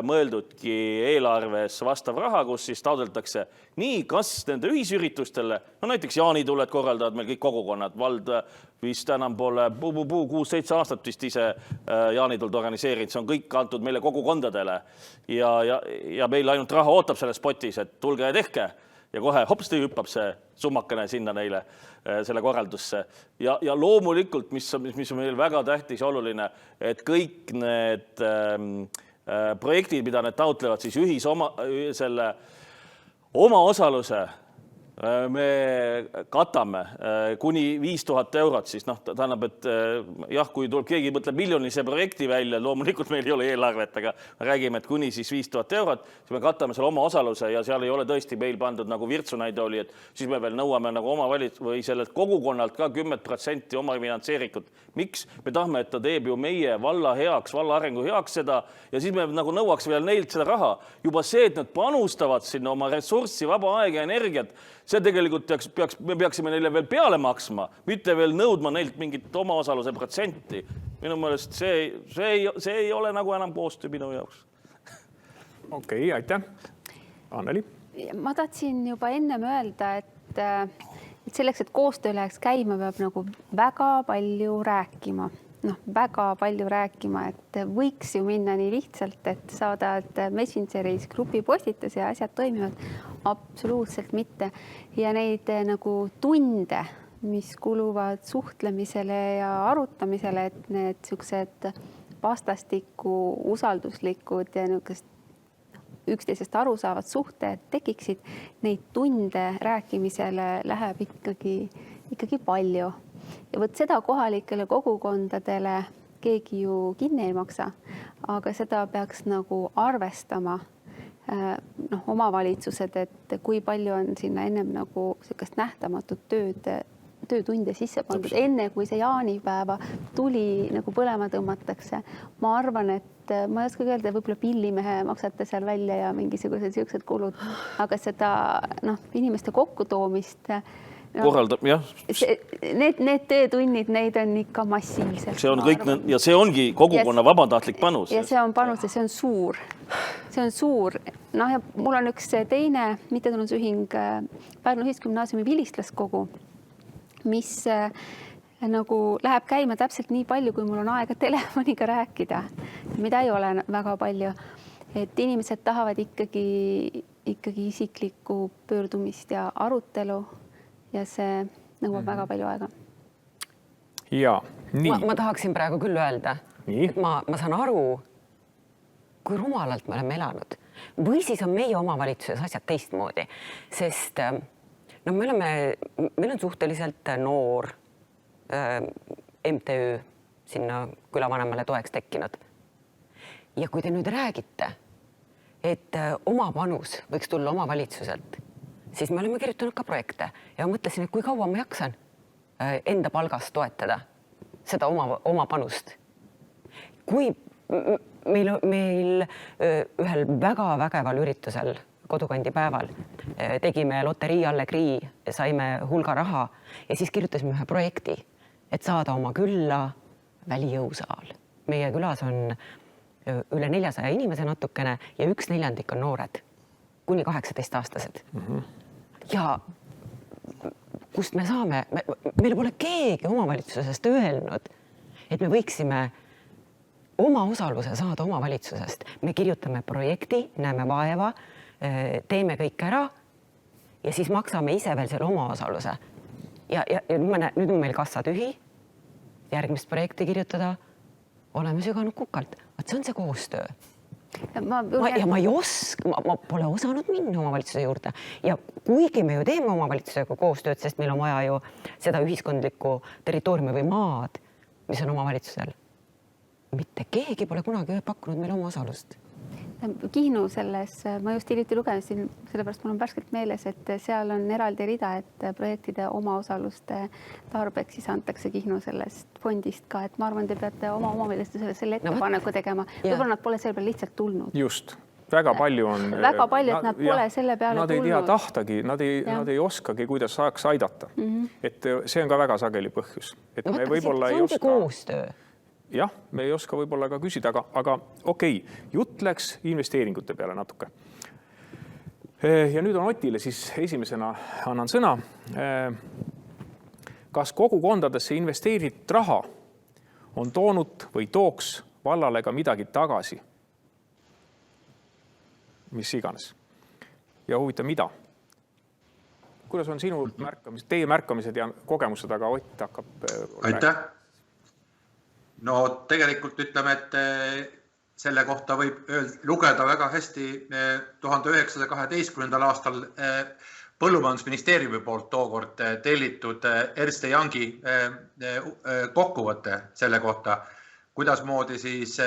mõeldudki eelarves vastav raha, kus siis taotletakse nii, kas nende ühisüritustele, no näiteks jaanituled korraldavad meil kõik kogukonnad, vald vist enam pole 6-7 aastat vist ise jaanituld organiseerinud, see on kõik antud meile kogukondadele ja meil ainult raha ootab selles potis, et tulge ja tehke ja kohe hopsti hüppab see summakene sinna neile selle korraldusse ja loomulikult, mis on meil väga tähtis ja oluline, et kõik need projektid, mida need taotlevad, siis selle omaosaluse me katame kuni 5000 eurot, siis tähendab, et jah, kui tuleb keegi mõtleb miljonilise projekti välja, loomulikult meil ei ole eelarvet, aga räägime, et kuni siis 5000 eurot, siis me katame selle omaosaluse ja seal ei ole tõesti meil pandud nagu Virtsu näide oli, et siis me veel nõuame nagu või sellelt kogukonnalt ka 10% oma finantseeritud. Miks? Me tahame, et ta teeb ju meie valla heaks, valla arengu heaks seda ja siis me nagu nõuaks veel neilt seda raha. Juba see, et nad panustavad sinna oma ressurssi, vaba aega ja energiat, see tegelikult me peaksime neile veel peale maksma, mitte veel nõudma neilt mingit omaosaluse protsenti. Minu meelest see ei ole nagu enam koostöö minu jaoks. Okei, aitäh. Anneli? Ma tahtsin juba ennem öelda, et selleks, et koostöö läheks käima, peab nagu väga palju rääkima. Väga palju rääkima, et võiks ju minna nii lihtsalt, et saada Messengeris grupi postitus ja asjad toimivad. Absoluutselt mitte. Ja neid nagu tunde, mis kuluvad suhtlemisele ja arutamisele, et need sellised vastastikku usalduslikud ja üksteisest aru saavad suhted tekiksid, neid tunde rääkimisele läheb ikkagi palju. Ja võt seda kohalikele kogukondadele keegi ju kinni ei maksa, aga seda peaks nagu arvestama omavalitsused, et kui palju on sinna ennem nagu sellist nähtamatut töötunde sisse pandud, enne kui see jaanipäeva tuli nagu põlema tõmmatakse. Ma arvan, et ma ei oska öelda, võib-olla pillimehe maksate seal välja ja mingisugused sellised kulud, aga seda inimeste kokkutoomist korraldab, jah. Need töötunnid, neid on ikka massiivselt. See on kõik, ja see ongi kogukonna vabatahtlik panus. Ja see on panus ja see on suur. See on suur. Ja mul on üks teine mittetulundusühing Pärnu Ühisgümnaasiumi vilistlaskogu, mis nagu läheb käima täpselt nii palju, kui mul on aega telefoniga rääkida, mida ei ole väga palju. Et inimesed tahavad ikkagi isiklikku pöördumist ja arutelu ja see nõuab väga palju aega. Ja, nii. Ma tahaksin praegu küll öelda, et ma saan aru, kui rumalalt me oleme elanud. Või siis on meie omavalitsuses asjad teistmoodi, sest meil on suhteliselt noor MTÜ sinna külavanemale toeks tekkinud. Ja kui te nüüd räägite, et oma panus võiks tulla omavalitsuselt, siis me oleme kirjutanud ka projekte ja mõtlesin, et kui kaua ma jaksan enda palgast toetada seda oma panust. Kui meil ühel väga vägeval üritusel kodukandi päeval tegime loterii Allegrii, saime hulga raha ja siis kirjutasime ühe projekti, et saada oma külla välijõusaal. Meie külas on üle 400 inimese natukene ja 1/4 on noored, kuni 18-aastased. Ja kust me saame, meil pole keegi omavalitsusest öelnud, et me võiksime oma osaluse saada omavalitsusest. Me kirjutame projekti, näeme vaeva, teeme kõik ära ja siis maksame ise veel selle omaosaluse. Ja nüüd on meil kassa tühi, järgmist projekti kirjutada, oleme süganud kukalt. Vaat see on see koostöö. Ma ei oska, ma pole osanud minna omavalitsuse juurde ja kuigi me ju teeme omavalitsusega koostööd, sest meil on vaja ju seda ühiskondlikku territooriumi või maad, mis on omavalitsusel. Mitte keegi pole kunagi pakkunud meile oma osalust. Kihnu selles, ma just hiljuti lugesin, sellepärast mul on värskelt meeles, et seal on eraldi rida, et projektide omaosaluste tarbeks siis antakse Kihnu sellest fondist ka, et ma arvan, te peate oma omavalitsusele selle ettepaneku tegema. Võib-olla nad pole selle peale lihtsalt tulnud. Just. Väga palju on. Väga palju, et nad pole selle peale tulnud. Nad ei tea tahtagi, nad ei oskagi, kuidas saaks aidata. Et see on ka väga sageli põhjus. Et me võib-olla ei oska. Koostöö. Jah, me ei oska võib-olla ka küsida, aga okei, jutt läks investeeringute peale natuke. Ja nüüd on Otile siis esimesena annan sõna. Kas kogukondadesse investeeritud raha on toonud või tooks vallale ka midagi tagasi? Mis iganes. Ja huvita, mida? Kuidas on sinu märkamised, teie märkamised ja kogemused, aga Ott hakkab... Aitäh! No tegelikult ütleme, et selle kohta võib lugeda väga hästi 1912. aastal Põllumajandusministeeriumi poolt tookord tellitud Ernst & Youngi kokkuvõte selle kohta, kuidas moodi siis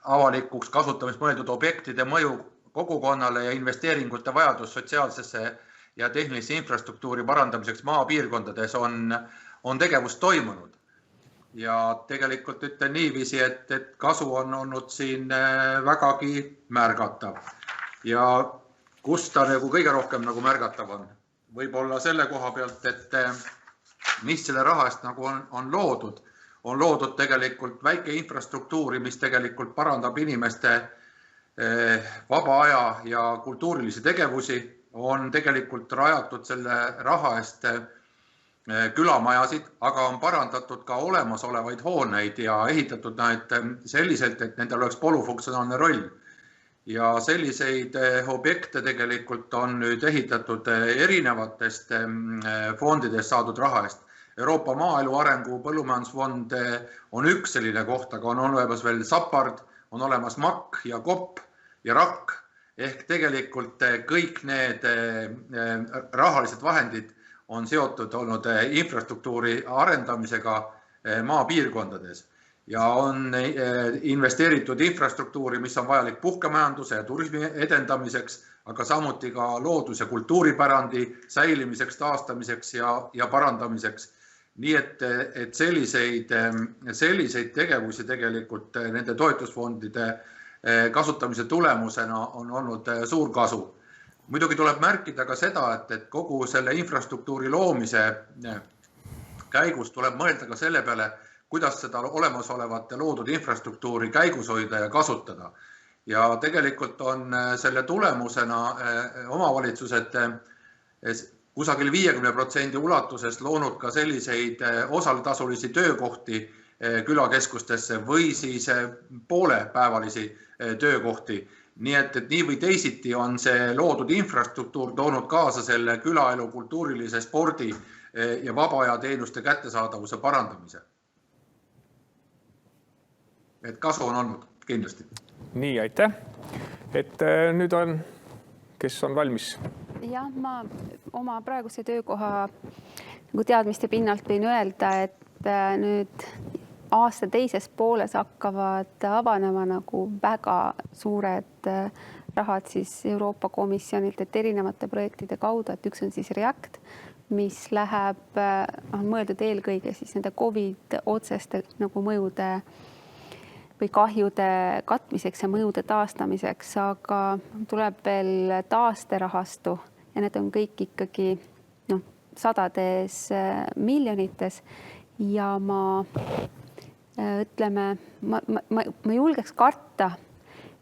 avalikuks kasutamist mõeldud objektide mõju kogukonnale ja investeeringute vajadus sotsiaalsesse ja tehnilise infrastruktuuri parandamiseks maapiirkondades on tegevus toimunud. Ja tegelikult ütlen niiviisi, et kasu on olnud siin vägagi märgatav. Ja kus ta nagu kõige rohkem nagu märgatav on? Võib-olla selle koha pealt, et mis selle raha eest nagu on loodud. On loodud tegelikult väike infrastruktuuri, mis tegelikult parandab inimeste vaba aja ja kultuurilisi tegevusi. On tegelikult rajatud selle raha eest külamajasid, aga on parandatud ka olemasolevaid hooneid ja ehitatud need selliselt, et nendel oleks polüfunktsionaalne roll. Ja selliseid objekte tegelikult on nüüd ehitatud erinevatest fondidest saadud raha eest. Euroopa Maaelu Arengu Põllumajandusfond on üks selline koht, aga on olemas veel Sapard, on olemas MAK ja KOP ja RAK. Ehk tegelikult kõik need rahalised vahendid on seotud olnud infrastruktuuri arendamisega maapiirkondades ja on investeeritud infrastruktuuri, mis on vajalik puhkemajanduse ja turismi edendamiseks, aga samuti ka loodus- ja kultuuripärandi säilimiseks, taastamiseks ja parandamiseks. Nii et selliseid tegevusi tegelikult nende toetusfondide kasutamise tulemusena on olnud suur kasu. Muidugi tuleb märkida ka seda, et kogu selle infrastruktuuri loomise käigus tuleb mõelda ka selle peale, kuidas seda olemasolevat loodud infrastruktuuri käigus hoida ja kasutada. Ja tegelikult on selle tulemusena omavalitsused kusagil 50% ulatuses loonud ka selliseid osaltasulisi töökohti külakeskustesse või siis poolepäevalisi töökohti. Nii et nii või teisiti on see loodud infrastruktuur toonud kaasa selle külaelu, kultuurilise spordi ja vaba aja teenuste kättesaadavuse parandamise. Et kasu on olnud kindlasti. Nii, aitäh. Et nüüd on, kes on valmis? Jah, ma oma praeguse töökoha teadmiste pinnalt võin öelda, et nüüd aasta teises pooles hakkavad avanema nagu väga suured rahad siis Euroopa Komisjonilt, et erinevate projektide kaudu, et üks on siis REACT, mis läheb, on mõeldud eelkõige siis nende COVID otseste nagu mõjude või kahjude katmiseks ja mõjude taastamiseks, aga tuleb veel taasterahastu ja need on kõik ikkagi sadades miljonites ja ma julgeks karta,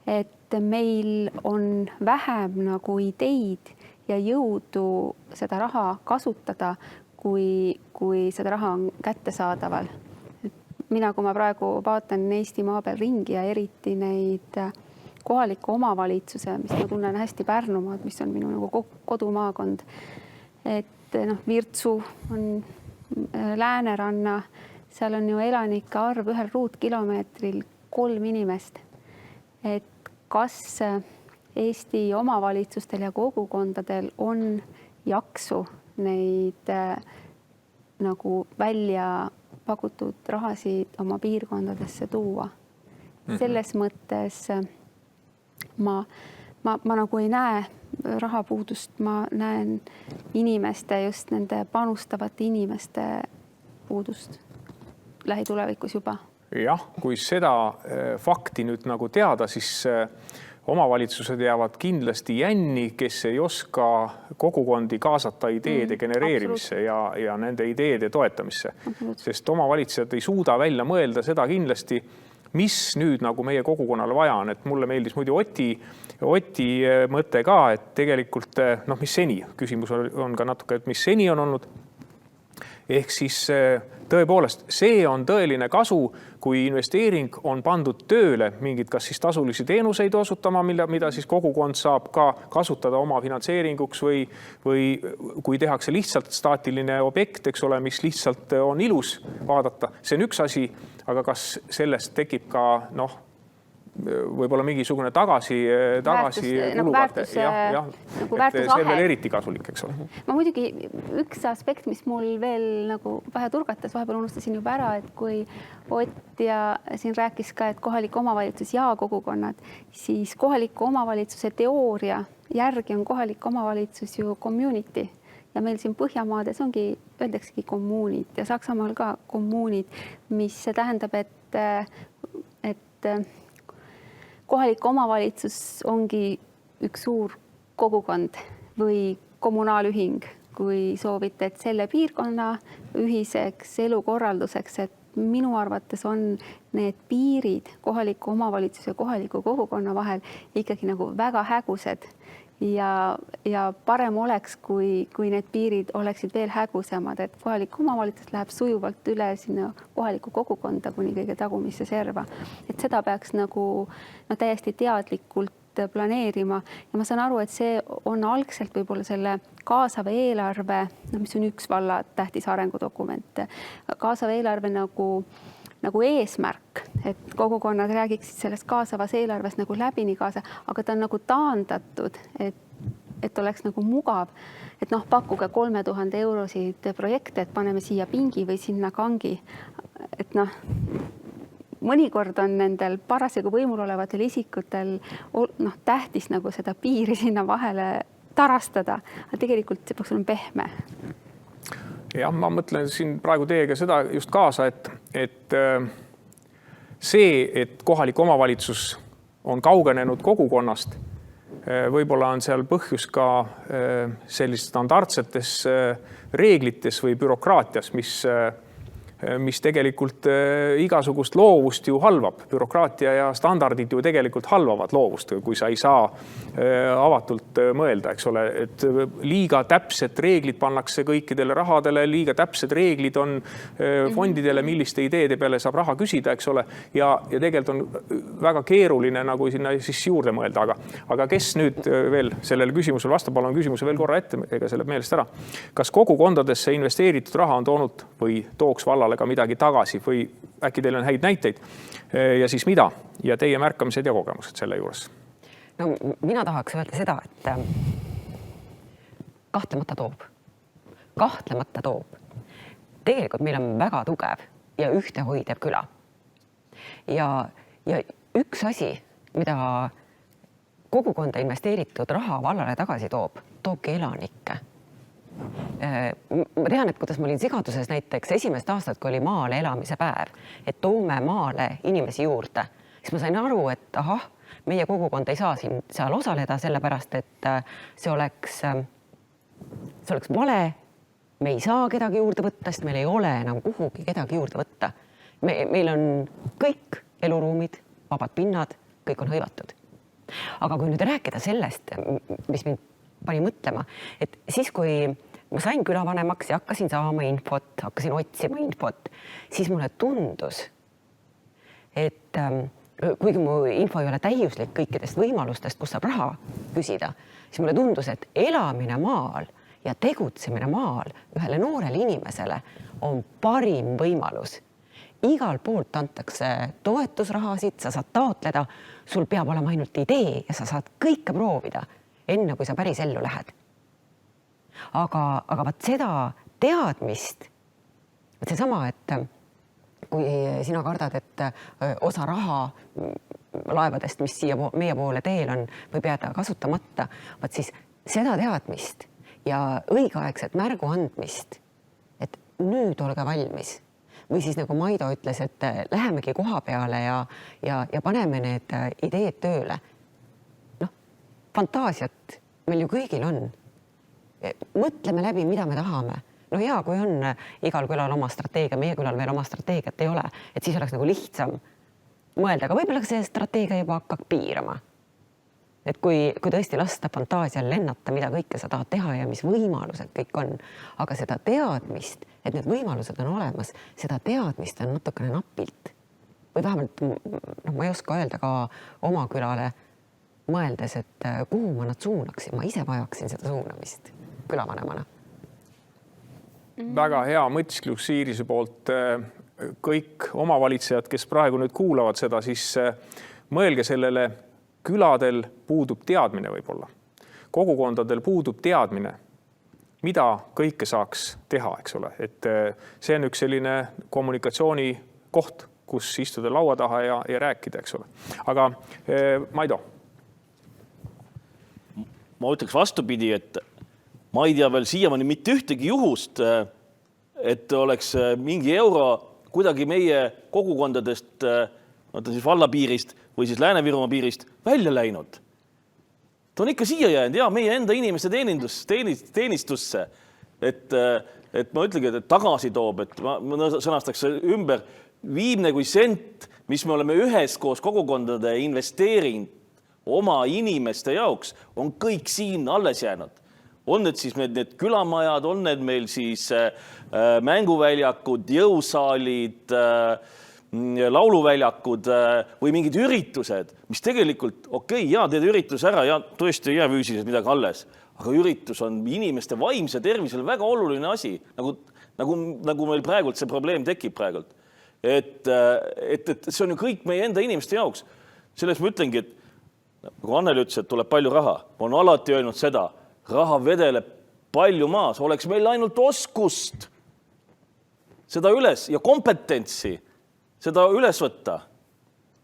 et meil on vähem nagu ideid ja jõudu seda raha kasutada, kui seda raha on kättesaadaval. Mina, kui ma praegu vaatan Eesti maa peal ringi ja eriti neid kohaliku omavalitsuse, mis ma tunnen hästi Pärnumaad, mis on minu nagu kodumaakond. Et Virtsu on Lääneranna, seal on ju elanike arv ühel ruutkilomeetril 3 inimest. Et kas Eesti omavalitsustel ja kogukondadel on jaksu neid nagu välja pakutud rahasid oma piirkondadesse tuua. Selles mõttes ma nagu ei näe rahapuudust, ma näen inimeste, just nende panustavate inimeste puudust lähitulevikus juba. Jah, kui seda fakti nüüd nagu teada, siis omavalitsused jäävad kindlasti jänni, kes ei oska kogukondi kaasata ideede genereerimisse ja nende ideede toetamisse. Sest omavalitsejad ei suuda välja mõelda seda kindlasti, mis nüüd nagu meie kogukonnale vaja on. Et mulle meeldis muidu Oti mõte ka, et tegelikult, mis seni, küsimus on ka natuke, et mis seni on olnud. Ehk siis tõepoolest, see on tõeline kasu, kui investeering on pandud tööle mingid kas siis tasulisi teenuseid osutama, mida siis kogukond saab ka kasutada oma finantseeringuks või kui tehakse lihtsalt staatiline objekt, eks ole, mis lihtsalt on ilus vaadata. See on üks asi, aga kas sellest tekib ka võib-olla mingisugune tagasi kuluvate. Nagu see on veel eriti kasulik, eks ole. Ma muidugi üks aspekt, mis mul veel nagu pähe turgatas, vahepeal unustasin juba ära, et kui Ott ja siin rääkis ka, et kohalik omavalitsus ja kogukonnad, siis kohaliku omavalitsuse teooria järgi on kohalik omavalitsus ju community. Ja meil siin Põhjamaades öeldaksegi kommuunid ja Saksamaal ka kommuunid, mis tähendab, et kohalik omavalitsus ongi üks suur kogukond või kommunaalühing, kui soovite, et selle piirkonna ühiseks elukorralduseks, et minu arvates on need piirid kohaliku omavalitsuse ja kohaliku kogukonna vahel ikkagi nagu väga hägused ja parem oleks, kui need piirid oleksid veel hägusemad, et kohalik omavalitsus läheb sujuvalt üle sinna kohaliku kogukonda kuni kõige tagumisse serva. Et seda peaks nagu täiesti teadlikult planeerima ja ma saan aru, et see on algselt võib-olla selle kaasava eelarve, mis on üks valla tähtis arengudokument, kaasava eelarve nagu eesmärk, et kogukonnad räägiksid sellest kaasavas eelarves nagu läbini kaasa, aga ta on nagu taandatud, et oleks nagu mugav, et pakkuge 3000 eurosid projekte, et paneme siia pingi või sinna kangi. Et mõnikord on nendel parasjagu võimul olevatel isikutel tähtis nagu seda piiri sinna vahele tarastada, aga tegelikult see peaks olema pehme. Jah, ma mõtlen siin praegu teiega seda just kaasa, et see, et kohalik omavalitsus on kaugenenud kogukonnast, võib-olla on seal põhjus ka sellist standardsetes reeglites või bürokraatias, mis tegelikult igasugust loovust ju halvab. Bürokraatia ja standardid ju tegelikult halvavad loovust, kui sa ei saa avatult mõelda, eks ole, et liiga täpsed reeglid pannakse kõikidele rahadele, liiga täpsed reeglid on fondidele, milliste ideede peale saab raha küsida, eks ole, ja tegelikult on väga keeruline nagu sinna siis juurde mõelda, aga kes nüüd veel sellele küsimusele vastab, palun küsimuse veel korra ette, ega selle meelest ära. Kas kogukondadesse investeeritud raha on toonud või tooks vallale ka midagi tagasi või äkki teil on häid näiteid ja siis mida ja teie märkamised ja kogemused selle juures? No mina tahaks öelda seda, et kahtlemata toob. Tegelikult meil on väga tugev ja ühtehoidev küla. Ja üks asi, mida kogukonda investeeritud raha vallale tagasi toobki elanikke. Ma tean, et kuidas ma olin sigaduses näiteks esimest aastat, kui oli maale elamise päev, et toome maale inimesi juurde, siis ma sain aru, et meie kogukond ei saa seal osaleda, sellepärast, et see oleks vale, me ei saa kedagi juurde võtta, sest meil ei ole enam kuhugi kedagi juurde võtta. Meil on kõik eluruumid, vabad pinnad, kõik on hõivatud. Aga kui nüüd rääkida sellest, mis mind pani mõtlema, et siis, kui ma sain külavanemaks ja hakkasin saama hakkasin otsima infot, siis mulle tundus, et kuigi mu info ei ole täiuslik kõikidest võimalustest, kus saab raha küsida, siis mulle tundus, et elamine maal ja tegutsemine maal ühele noorele inimesele on parim võimalus. Igal poolt antakse toetusrahasid, sa saad taotleda, sul peab olema ainult idee ja sa saad kõike proovida, enne kui sa päris ellu lähed. Aga vaat seda teadmist, seesama, et kui sina kardad, et osa raha laevadest, mis siia meie poole teel on, võib jääda kasutamata, vaat siis seda teadmist ja õigeaegset märgu andmist, et nüüd olge valmis. Või siis nagu Maido ütles, et lähemegi koha peale ja paneme need ideed tööle. Fantaasiat meil ju kõigil on. Mõtleme läbi, mida me tahame. Hea, kui on igal külal oma strateegia, meie külal veel oma strateegiat ei ole, et siis oleks nagu lihtsam mõelda, aga võib-olla see strateegia juba hakkab piirama. Et kui tõesti lasta fantaasial lennata, mida kõike sa tahad teha ja mis võimalused kõik on, aga seda teadmist, et need võimalused on olemas, seda teadmist on natukene napilt. Või vähemalt, ma ei oska öelda ka oma külale mõeldes, et kuhu ma nad suunaksin, ma ise vajaksin seda suunamist külavanemana. Väga hea mõtisklus Iirise poolt. Kõik omavalitsejad, kes praegu nüüd kuulavad seda, siis mõelge sellele, küladel puudub teadmine võib-olla. Kogukondadel puudub teadmine, mida kõike saaks teha, eks ole. Et see on üks selline kommunikatsiooni koht, kus istuda laua taha ja rääkida, eks ole. Aga Maido. Ma ütleks vastupidi, et ma ei tea veel siiamaani mitte ühtegi juhust, et oleks mingi euro kuidagi meie kogukondadest, siis vallapiirist või siis Lääne-Virumaa piirist välja läinud. Ta on ikka siia jäänud ja meie enda inimeste teenistusse. Et ma ütlengi, et tagasi toob, et ma sõnastaks ümber viimne kui sent, mis me oleme üheskoos kogukondade investeerinud oma inimeste jaoks, on kõik siin alles jäänud. On need siis need külamajad, on need meil siis mänguväljakud, jõusaalid, lauluväljakud või mingid üritused, mis tegelikult, teed üritus ära ja tõesti ei jää füüsiliselt midagi alles, aga üritus on inimeste vaimse tervisele väga oluline asi, nagu meil praegult see probleem tekib praegult. Et see on ju kõik meie enda inimeste jaoks. Selles ma ütlengi, et nagu Anneli ütles, et tuleb palju raha, on alati öelnud seda, raha vedeleb palju maas, oleks meil ainult oskust seda üles ja kompetentsi seda üles võtta,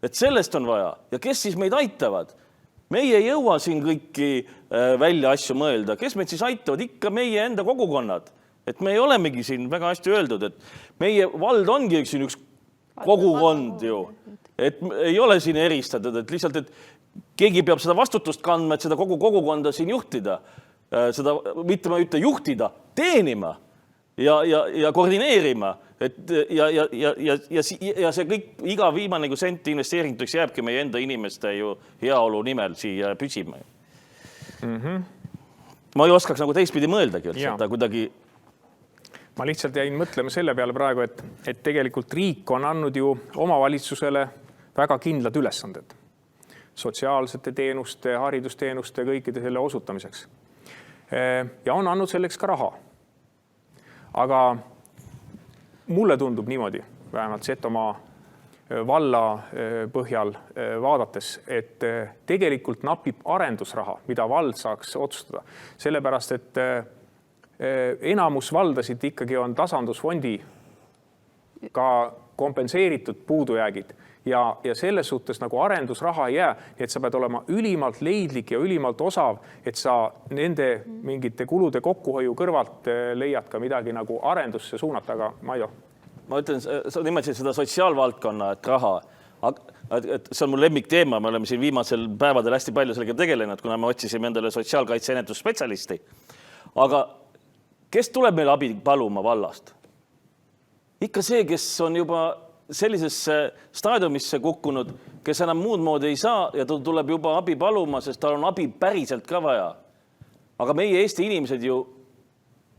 et sellest on vaja. Ja kes siis meid aitavad? Meie ei jõua siin kõiki välja asju mõelda. Kes meid siis aitavad? Ikka meie enda kogukonnad. Et me ei olemegi siin väga hästi öeldud, et meie vald ongi siin üks kogukond ju. Et ei ole siin eristatud, et lihtsalt, et keegi peab seda vastutust kandma, et seda kogu kogukonda siin juhtida. Seda, mitte ma ütle juhtida, teenima ja koordineerima. Ja see kõik, iga viimane kui sent investeeringuteks jääbki meie enda inimeste ju heaolu nimel siia püsima. Ma ei oskaks nagu teistpidi mõeldagi, et seda kuidagi. Ma lihtsalt jäin mõtlema selle peale praegu, et tegelikult riik on andnud ju omavalitsusele väga kindlad ülesanded. Sotsiaalsete teenuste, haridusteenuste, kõikide selle osutamiseks. Ja on andnud selleks ka raha. Aga mulle tundub niimoodi, vähemalt Setomaa valla põhjal vaadates, et tegelikult napib arendusraha, mida vald saaks otsustada. Sellepärast, et enamus valdasid ikkagi on tasandusfondi ka kompenseeritud puudujäägid ja selles suhtes nagu arendusraha ei jää, et sa pead olema ülimalt leidlik ja ülimalt osav, et sa nende mingite kulude kokkuhoiu kõrvalt leiad ka midagi nagu arendusse suunata, aga Maido. Ma ütlen, sa nimetasid seda sotsiaalvaldkonna, et raha, et see on mul lemmikteema, me oleme siin viimasel päevadel hästi palju sellega tegelenud, kuna me otsisime endale sotsiaalkaitse ennetusspetsialisti. Aga kes tuleb meil abi paluma vallast? Ikka see, kes on juba sellisesse staadiumisse kukkunud, kes enam muud moodi ei saa ja ta tuleb juba abi paluma, sest tal on abi päriselt ka vaja. Aga meie Eesti inimesed ju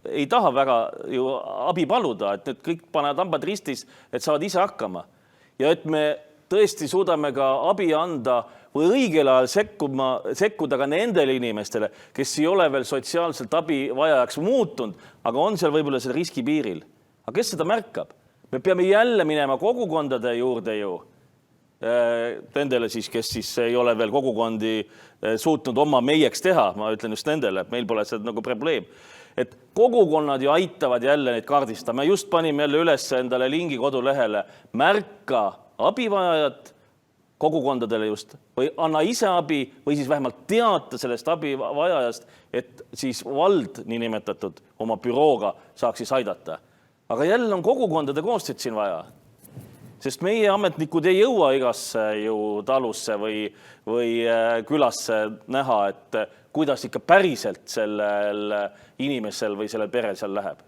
ei taha väga ju abi paluda, et need kõik panevad hambad ristis, et saavad ise hakkama. Ja et me tõesti suudame ka abi anda või õigel ajal sekkuda ka nendele inimestele, kes ei ole veel sotsiaalselt abivajajaks muutunud, aga on seal võib-olla selle riskipiiril. Aga kes seda märkab? Me peame jälle minema kogukondade juurde ju. Nendele siis, kes siis ei ole veel kogukondi suutnud oma meieks teha. Ma ütlen just nendele, et meil pole seda nagu probleem. Et kogukonnad ju aitavad jälle neid kaardistada. Me just panime jälle üles endale lingi kodulehele märka abivajajat kogukondadele just või anna ise abi või siis vähemalt teata sellest abivajajast, et siis vald niinimetatud oma bürooga saaks siis aidata. Aga jälle on kogukondade koostööd siin vaja. Sest meie ametnikud ei jõua igasse ju talusse või külasse näha, et kuidas ikka päriselt sellel inimesel või sellel perel seal läheb.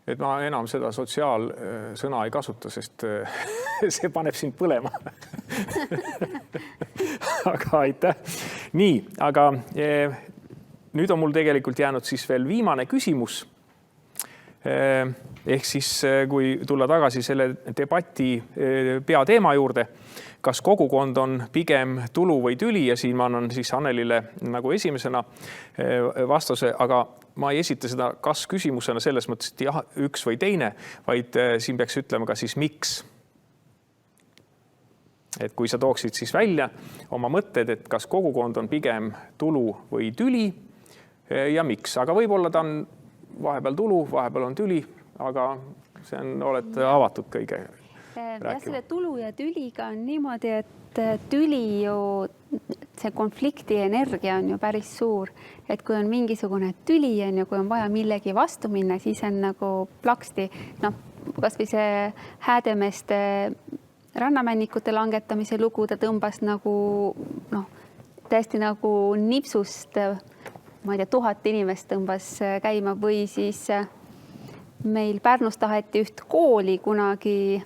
Et ma enam seda sotsiaalsõna ei kasuta, sest see paneb sind põlema. Aga aitäh. Nii, aga nüüd on mul tegelikult jäänud siis veel viimane küsimus. Ehk siis, kui tulla tagasi selle debati peateema juurde, kas kogukond on pigem tulu või tüli ja siin ma annan siis Annelile nagu esimesena vastuse, aga ma ei esita seda kas küsimusena selles mõttes, et jah, üks või teine, vaid siin peaks ütlema ka siis miks. Et kui sa tooksid siis välja oma mõtted, et kas kogukond on pigem tulu või tüli ja miks, aga võib-olla ta on vahepeal tulu, vahepeal on tüli, aga see on, olete avatud kõige rääkima. Selle tulu ja tüliga on niimoodi, et tüli ju, see konflikti energia on ju päris suur. Et kui on mingisugune tüli, kui on vaja millegi vastu minna, siis on nagu plaksti. Kas või see Häädemeeste rannamännikute langetamise lugu, ta tõmbas nagu täiesti nagu nipsust, ma ei tea, 1000 inimest tõmbas käima või siis meil Pärnus taheti üht kooli kunagi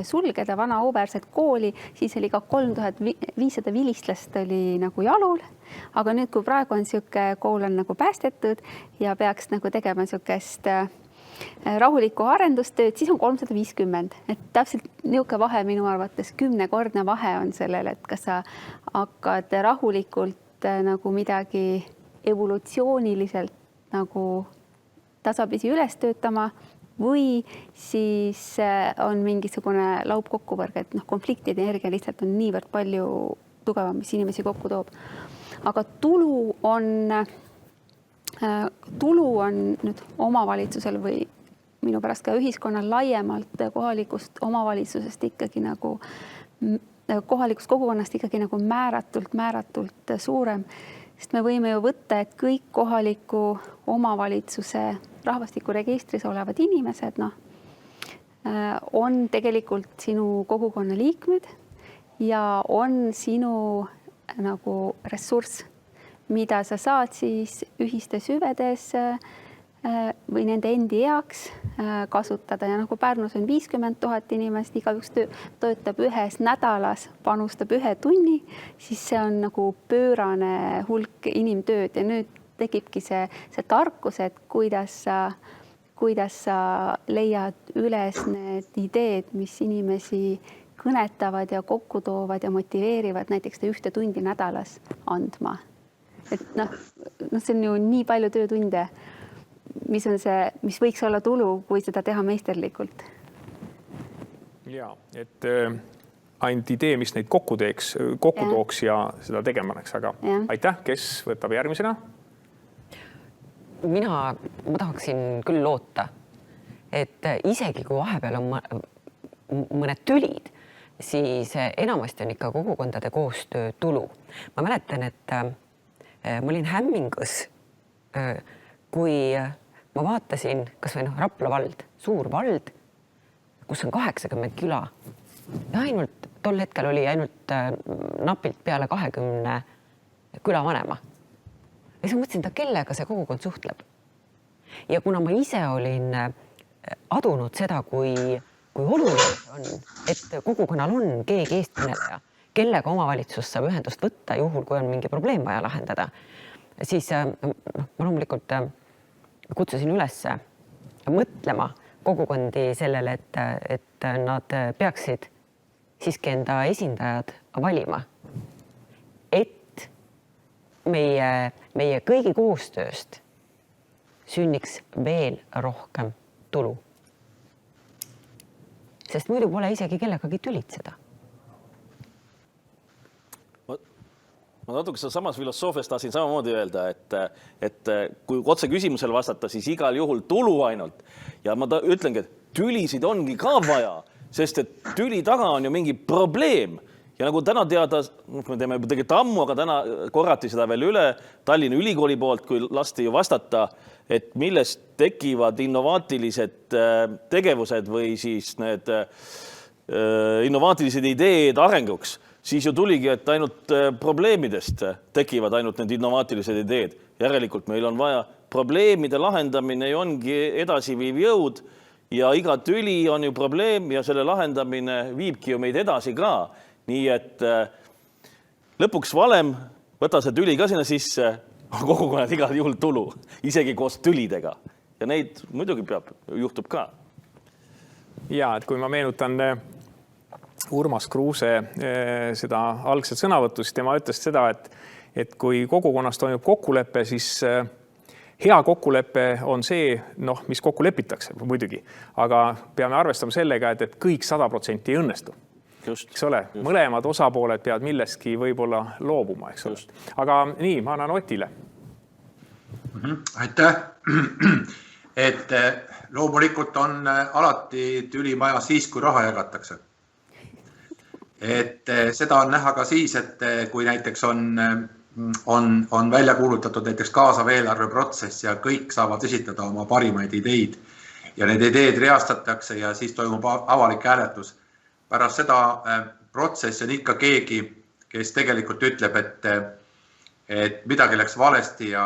sulgeda, vana auväärset kooli, siis oli ka 3500 vilistlast oli nagu jalul. Aga nüüd, kui praegu on siuke kool on nagu päästetud ja peaks nagu tegema siukest rahulikku arendustööd, siis on 350. Et täpselt niuke vahe minu arvates 10-kordne vahe on sellel, et kas sa hakkad rahulikult nagu midagi evolutsiooniliselt nagu tasapisi üles töötama või siis on mingisugune laupkokkuvõrg, et konfliktide energia lihtsalt on niivõrd palju tugevam, mis inimesi kokku toob. Aga tulu on nüüd omavalitsusel või minu pärast ka ühiskonnal laiemalt kohalikust omavalitsusest ikkagi nagu kohalikust kogukonnast ikkagi nagu määratult suurem. Sest me võime ju võtta, et kõik kohaliku omavalitsuse rahvastikuregistris olevad inimesed on tegelikult sinu kogukonna liikmed ja on sinu nagu ressurss, mida sa saad siis ühistes hüvedes või nende endi heaks kasutada. Ja nagu Pärnus on 50 000 inimest, igaüks töötab ühes nädalas, panustab 1 tunni, siis see on nagu pöörane hulk inimtööd ja nüüd tekibki see tarkus, et kuidas sa leiad üles need ideed, mis inimesi kõnetavad ja kokku toovad ja motiveerivad näiteks 1 tundi nädalas andma. Et see on ju nii palju töötunde, mis võiks olla tulu, kui seda teha meisterlikult. Ja, et ainult idee, mis neid kokku tooks ja seda tegema läks, aga aitäh, kes võtab järgmisena? Ma tahaksin küll loota, et isegi kui vahepeal on mõned tülid, siis enamasti on ikka kogukondade koostöö tulu. Ma mäletan, et ma olin hämmingus, kui ma vaatasin, kas või Rapla vald, suur vald, kus on 80 küla. Ja ainult tol hetkel oli ainult napilt peale 20 külavanema. Ja siis mõtlesin, kellega see kogukond suhtleb. Ja kuna ma ise olin adunud seda, kui oluline on, et kogukonnal on keegi eestkõneleja, kellega omavalitsus saab ühendust võtta juhul, kui on mingi probleem vaja lahendada, siis ma loomulikult kutsusin üles mõtlema kogukondi sellele, et nad peaksid siiski enda esindajad valima, et meie kõigi koostööst sünniks veel rohkem tulu. Sest muidu pole isegi kellegagi tülitseda. Ma natuke samas filosoofiast tahtsin samamoodi öelda, et kui otse küsimusele vastata, siis igal juhul tulu ainult. Ja ma ütlengi, et tülisid ongi ka vaja, sest et tüli taga on ju mingi probleem. Ja nagu täna teada, me teeme tegelikult ammu, aga täna korrati seda veel üle Tallinna Ülikooli poolt, kui lasti ju vastata, et millest tekivad innovaatilised tegevused või siis need innovaatilised ideed arenguks, siis ju tuligi, et ainult probleemidest tekivad ainult need innovaatilised ideed. Järelikult meil on vaja probleemide lahendamine ja ongi edasiviiv jõud ja iga tüli on ju probleem ja selle lahendamine viibki ju meid edasi ka. Nii et lõpuks valem, võta see tüli ka sinna sisse, kogukonnad igal juhul tulu, isegi koos tülidega. Ja neid muidugi juhtub ka. Ja, et kui ma meenutan Urmas Kruuse seda algset sõnavõttu, siis tema ütles seda, et kui kogukonnas toimub kokkulepe, siis hea kokkulepe on see, mis kokku lepitakse muidugi, aga peame arvestama sellega, et kõik 100% ei õnnestu. Eks ole, mõlemad osapooled peavad millestki võib-olla loobuma, eks ole. Aga nii, ma annan Otile. Aitäh. Et loomulikult on alati tülimaja siis, kui raha jagatakse. Et seda on näha ka siis, et kui näiteks on välja kuulutatud näiteks kaasav eelarveprotsess ja kõik saavad esitada oma parimaid ideid ja need ideed reastatakse ja siis toimub avalik hääletus. Pärast seda protsessi on ikka keegi, kes tegelikult ütleb, et midagi läks valesti ja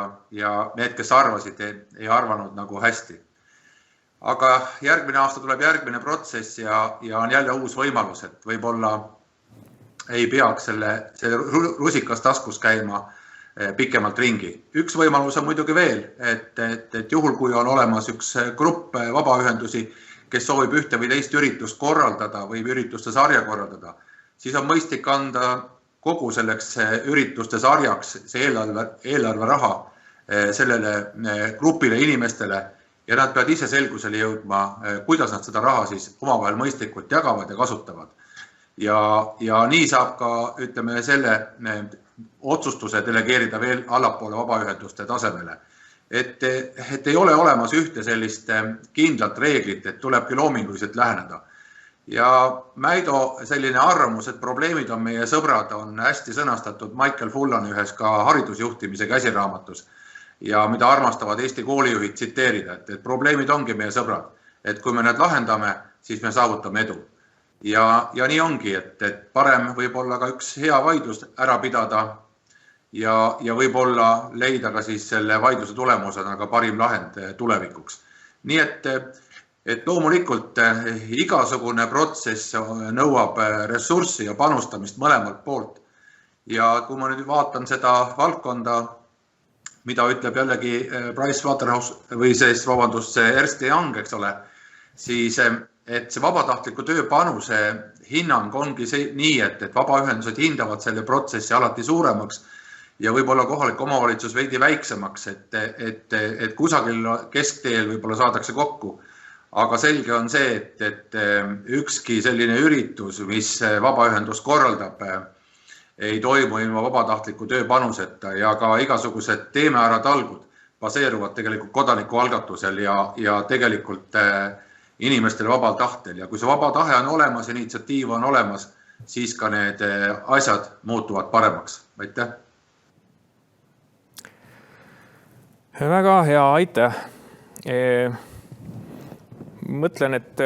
need, kes arvasid, ei arvanud nagu hästi. Aga järgmine aasta tuleb järgmine protsess ja on jälle uus võimalus, et võib-olla ei peaks selle rusikas taskus käima pikemalt ringi. Üks võimalus on muidugi veel, et juhul kui on olemas üks grupp vabaühendusi, kes soovib ühte või teist üritust korraldada või ürituste sarja korraldada, siis on mõistlik anda kogu selleks ürituste sarjaks see eelarve raha sellele grupile inimestele ja nad peavad ise selgusele jõudma, kuidas nad seda raha siis omavahel mõistlikult jagavad ja kasutavad. Ja nii saab ka, ütleme, selle otsustuse delegeerida veel allapoole vabaühenduste tasemele. Et ei ole olemas ühte sellist kindlat reeglit, et tulebki loominguliselt läheneda. Ja Mäido selline arvamus, et probleemid on meie sõbrad, on hästi sõnastatud Michael Fullan ühes ka haridusjuhtimise käsiraamatus ja mida armastavad Eesti koolijuhid tsiteerida, et probleemid ongi meie sõbrad. Et kui me need lahendame, siis me saavutame edu. Ja nii ongi, et parem võib-olla ka üks hea vaidlus ära pidada ja võib-olla leida ka siis selle vaidluse tulemusena ka parim lahend tulevikuks. Nii et loomulikult igasugune protsess nõuab ressurssi ja panustamist mõlemalt poolt. Ja kui ma nüüd vaatan seda valdkonda, mida ütleb jällegi Pricewaterhouse või Ernst & Young, eks ole, siis et see vabatahtliku tööpanuse hinnang ongi nii, et vabaühendused hindavad selle protsessi alati suuremaks ja võib-olla kohalik omavalitsus veidi väiksemaks, et kusagil keskteel võib-olla saadakse kokku. Aga selge on see, et ükski selline üritus, mis vabaühendus korraldab, ei toimu ilma vabatahtliku tööpanuseta ja ka igasugused teeme ära talgud baseeruvad tegelikult kodaniku algatusel ja tegelikult inimestele vabal tahtel. Ja kui see vaba tahe on olemas, initsiatiiv on olemas, siis ka need asjad muutuvad paremaks. Aitäh! Väga hea, aitäh. Mõtlen, et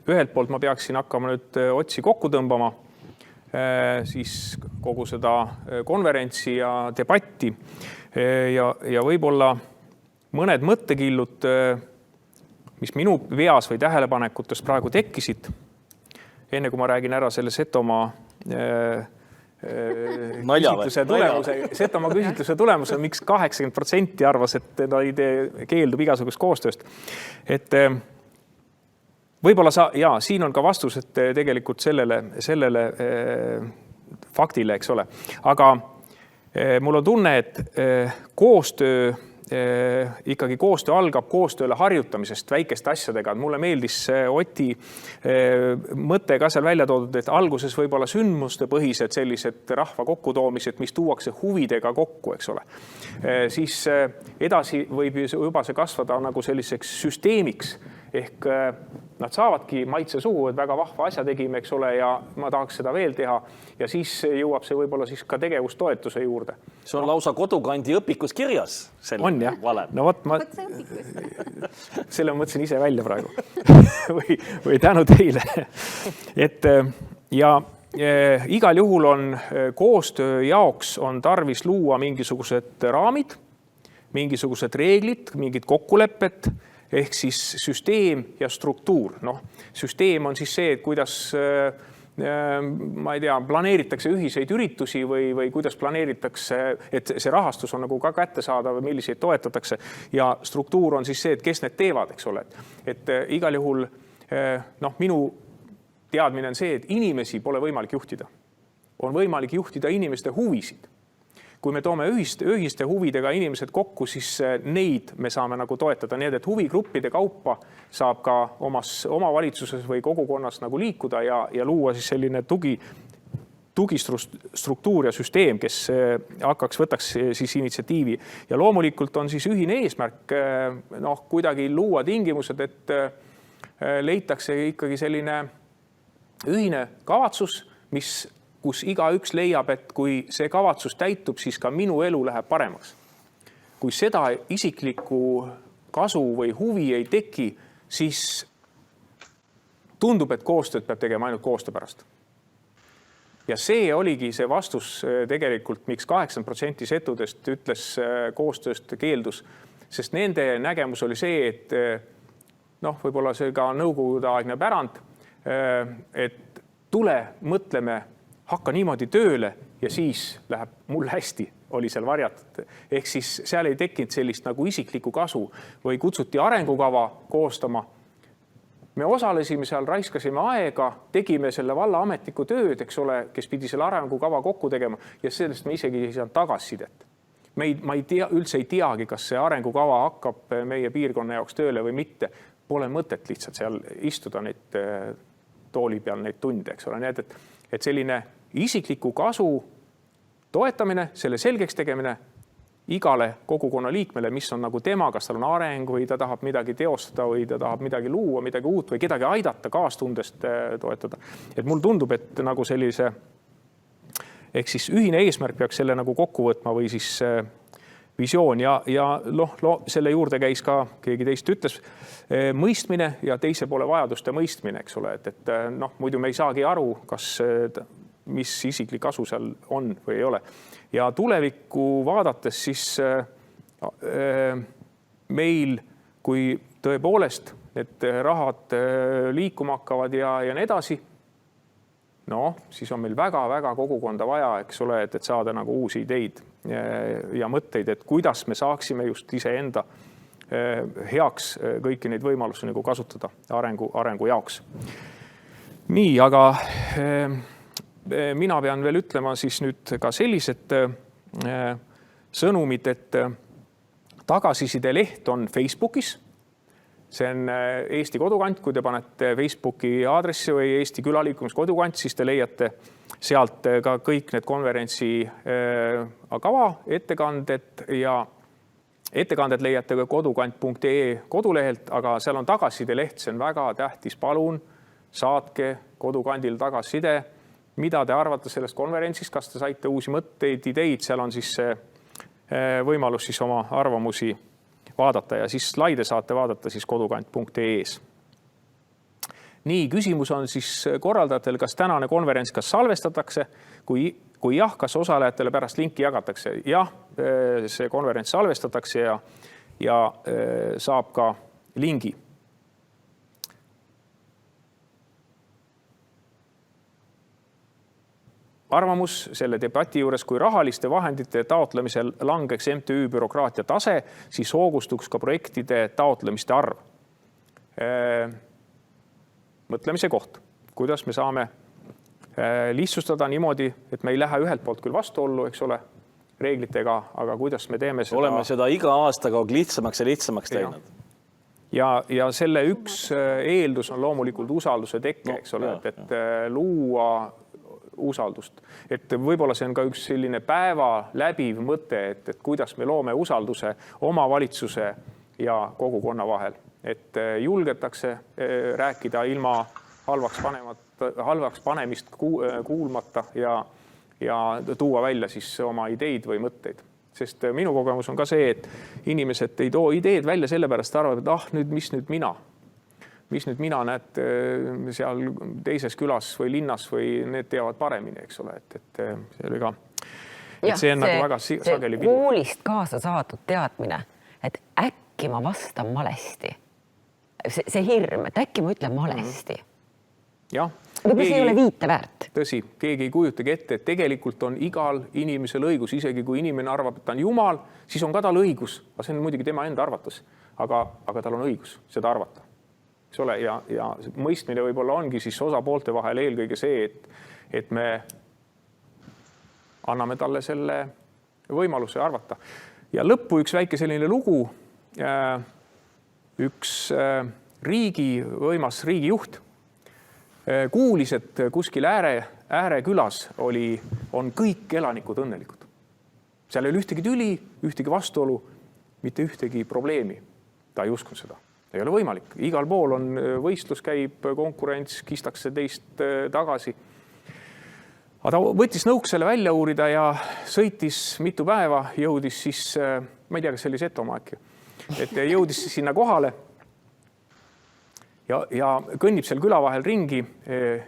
ühelt poolt ma peaksin hakkama nüüd otsi kokku tõmbama, siis kogu seda konverentsi ja debatti ja võib-olla mõned mõttekillud, mis minu veas või tähelepanekutes praegu tekkisid, enne kui ma räägin ära selle Setomaa Setomaa küsitluse tulemuse, miks 80% arvas, et ta keeldub igasugust koostööst. Et võib-olla siin on ka vastused tegelikult sellele faktile, eks ole. Aga mul on tunne, et ikkagi koostöö algab koostööle harjutamisest väikeste asjadega. Mulle meeldis Oti mõte ka seal välja toodud, et alguses võib-olla sündmuste põhised sellised rahva kokkutoomised, mis tuuakse huvidega kokku, eks ole. Siis edasi võib juba see kasvada nagu selliseks süsteemiks ehk nad saavadki maitse suhu, et väga vahva asja tegime, eks ole, ja ma tahaks seda veel teha. Ja siis jõuab see võib-olla siis ka tegevustoetuse juurde. See on lausa kodukandi õpikus kirjas. On jah? No võt, ma selle mõtlesin ise välja praegu. või tänu teile. Et ja igal juhul on koostöö jaoks on tarvis luua mingisugused raamid, mingisugused reeglid, mingid kokkulepped, ehk siis süsteem ja struktuur. Süsteem on siis see, et kuidas ma ei tea, planeeritakse ühiseid üritusi või kuidas planeeritakse, et see rahastus on nagu ka kättesaadav, milliseid toetatakse. Ja struktuur on siis see, et kes need teevad, eks ole. Et igal juhul minu teadmine on see, et inimesi pole võimalik juhtida. On võimalik juhtida inimeste huvisid. Kui me toome ühiste huvidega inimesed kokku, siis neid me saame nagu toetada. Nii et huvigruppide kaupa saab ka omavalitsuses või kogukonnas nagu liikuda ja luua siis selline tugistruktuur ja süsteem, kes võtaks siis initsiatiivi. Ja loomulikult on siis ühine eesmärk kuidagi luua tingimused, et leitakse ikkagi selline ühine kavatsus, kus igaüks leiab, et kui see kavatsus täitub, siis ka minu elu läheb paremaks. Kui seda isiklikku kasu või huvi ei teki, siis tundub, et koostööd peab tegema ainult koostöö pärast. Ja see oligi see vastus tegelikult, miks 80% setudest ütles koostööst keeldus, sest nende nägemus oli see, et võib-olla see ka nõukogudeaegne pärand, et tule, mõtleme, hakka niimoodi tööle ja siis läheb mul hästi, oli seal varjatud. Ehk siis seal ei tekkinud sellist nagu isiklikku kasu või kutsuti arengukava koostama. Me osalesime seal, raiskasime aega, tegime selle valla ametniku tööd, eks ole, kes pidi selle arengukava kokku tegema ja sellest me isegi ei saanud tagasisidet. Ma üldse ei teagi, kas see arengukava hakkab meie piirkonna jaoks tööle või mitte. Pole mõtet lihtsalt seal istuda neid tooli peal neid tunde, eks ole. Nii et selline isikliku kasu toetamine, selle selgeks tegemine igale kogukonna liikmele, mis on nagu tema, kas tal on areng või ta tahab midagi teostada või ta tahab midagi luua, midagi uut või kedagi aidata, kaastundest toetada. Et mul tundub, et nagu sellise, ehk siis ühine eesmärk peaks selle nagu kokku võtma või siis visioon ja selle juurde käis ka, keegi teist ütles, mõistmine ja teise poole vajaduste mõistmine, eks ole, et muidu me ei saagi aru, mis isiklik kasu seal on või ei ole. Ja tulevikku vaadates siis meil, kui tõepoolest need rahad liikuma hakkavad ja nii edasi, siis on meil väga-väga kogukonda vaja, eks ole, et saada nagu uusi ideid ja mõtteid, et kuidas me saaksime just iseenda heaks kõiki neid võimalusi nagu kasutada arengu jaoks. Nii, aga mina pean veel ütlema siis nüüd ka sellised sõnumid, et tagasiside leht on Facebookis. See on Eesti Kodukant, kui te panete Facebooki aadressi või Eesti külaliikumiskodukant, siis te leiate sealt ka kõik need konverentsi kava, ettekanded ja ettekanded leiate ka kodukant.ee kodulehelt, aga seal on tagasiside leht, see on väga tähtis. Palun saatke Kodukandil tagasiside, mida te arvate sellest konverentsist, kas te saite uusi mõtteid, ideid, seal on siis võimalus siis oma arvamusi vaadata ja siis slaide saate vaadata siis kodukant.ee-s. Nii, küsimus on siis korraldajatel, kas tänane konverents kas salvestatakse, kui jah, kas osalejatele pärast linki jagatakse. Jah, see konverents salvestatakse ja saab ka lingi. Arvamus selle debati juures, kui rahaliste vahendite taotlemisel langeks MTÜ bürokraatia tase, siis hoogustuks ka projektide taotlemiste arv. mõtlemise koht, kuidas me saame lihtsustada niimoodi, et me ei lähe ühelt poolt küll vastuollu, eks ole, reeglitega, aga kuidas me teeme seda. Oleme seda iga aastaga lihtsamaks ja lihtsamaks teinud. Ja selle üks eeldus on loomulikult usalduse tekke, eks ole, et luua usaldust. Et võib-olla see on ka üks selline päeva läbiv mõte, et kuidas me loome usalduse omavalitsuse ja kogukonna vahel. Et julgetakse rääkida ilma halvaks panemist kuulmata ja tuua välja siis oma ideid või mõtteid. Sest minu kogemus on ka see, et inimesed ei too ideed välja sellepärast arvavad, et nüüd mis nüüd mina näed seal teises külas või linnas või need teavad paremini, eks ole, et see oli ka, et see on nagu väga sageli pidu. Koolist kaasa saadud teadmine, et äkki ma vastan malesti. See hirm, et äkki ma ütlen malesti. Jah. Võib-olla see ei ole viite väärt. Tõsi, keegi ei kujutagi ette, et tegelikult on igal inimesel õigus, isegi kui inimene arvab, et ta on jumal, siis on ka tal õigus. See on muidugi tema enda arvates, aga tal on õigus seda arvata. Eks ole, ja mõistmine võib-olla ongi siis osapoolte vahel eelkõige see, et me anname talle selle võimaluse arvata. Ja lõppu üks väike selline lugu, üks võimas riigijuht kuulis, et kuskil äärekülas on kõik elanikud õnnelikud. Seal ei ole ühtegi tüli, ühtegi vastuolu, mitte ühtegi probleemi. Ta ei uskunud seda. Ei ole võimalik. Igal pool on võistlus, käib konkurents, kistakse teist tagasi. Aga ta võttis nõuks selle välja uurida ja sõitis mitu päeva, jõudis siis, ma ei tea, kas see oli Setomaa äkki, et jõudis sinna kohale ja kõnnib seal küla vahel ringi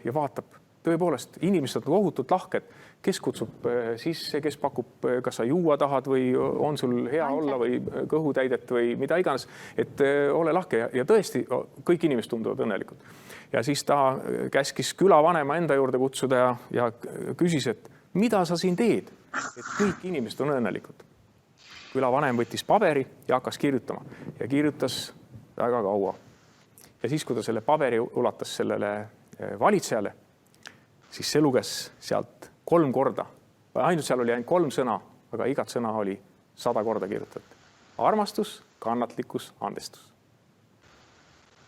ja vaatab. Tõepoolest, inimesed on kohutult lahked, kes kutsub sisse, kes pakub, kas sa juua tahad või on sul hea olla või kõhutäidet või mida iganes, et ole lahke ja tõesti kõik inimesed tunduvad õnnelikud. Ja siis ta käskis külavanema enda juurde kutsuda ja küsis, et mida sa siin teed, et kõik inimesed on õnnelikud. Külavanem võttis paberi ja hakkas kirjutama ja kirjutas väga kaua. Ja siis, kui ta selle paberi ulatas sellele valitsejale, siis see luges sealt 3 korda. Ainult seal oli ainult 3 sõna, aga igat sõna oli 100 korda kirjutatud. Armastus, kannatlikkus, andestus.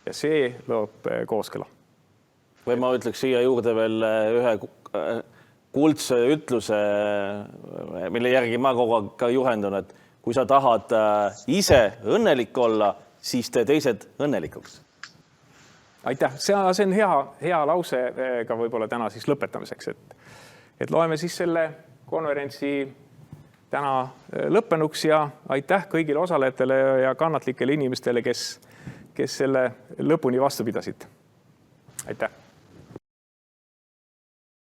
Ja see loob kooskõla. Või ma ütleks siia juurde veel ühe kuldse ütluse, mille järgi ma kogu aeg ka juhendun, et kui sa tahad ise õnnelik olla, siis tee teised õnnelikuks. Aitäh, see on hea lause ka võib-olla täna siis lõpetamiseks, et loeme siis selle konverentsi täna lõppenuks ja aitäh kõigile osalejatele ja kannatlikele inimestele, kes selle lõpuni vastu pidasid. Aitäh!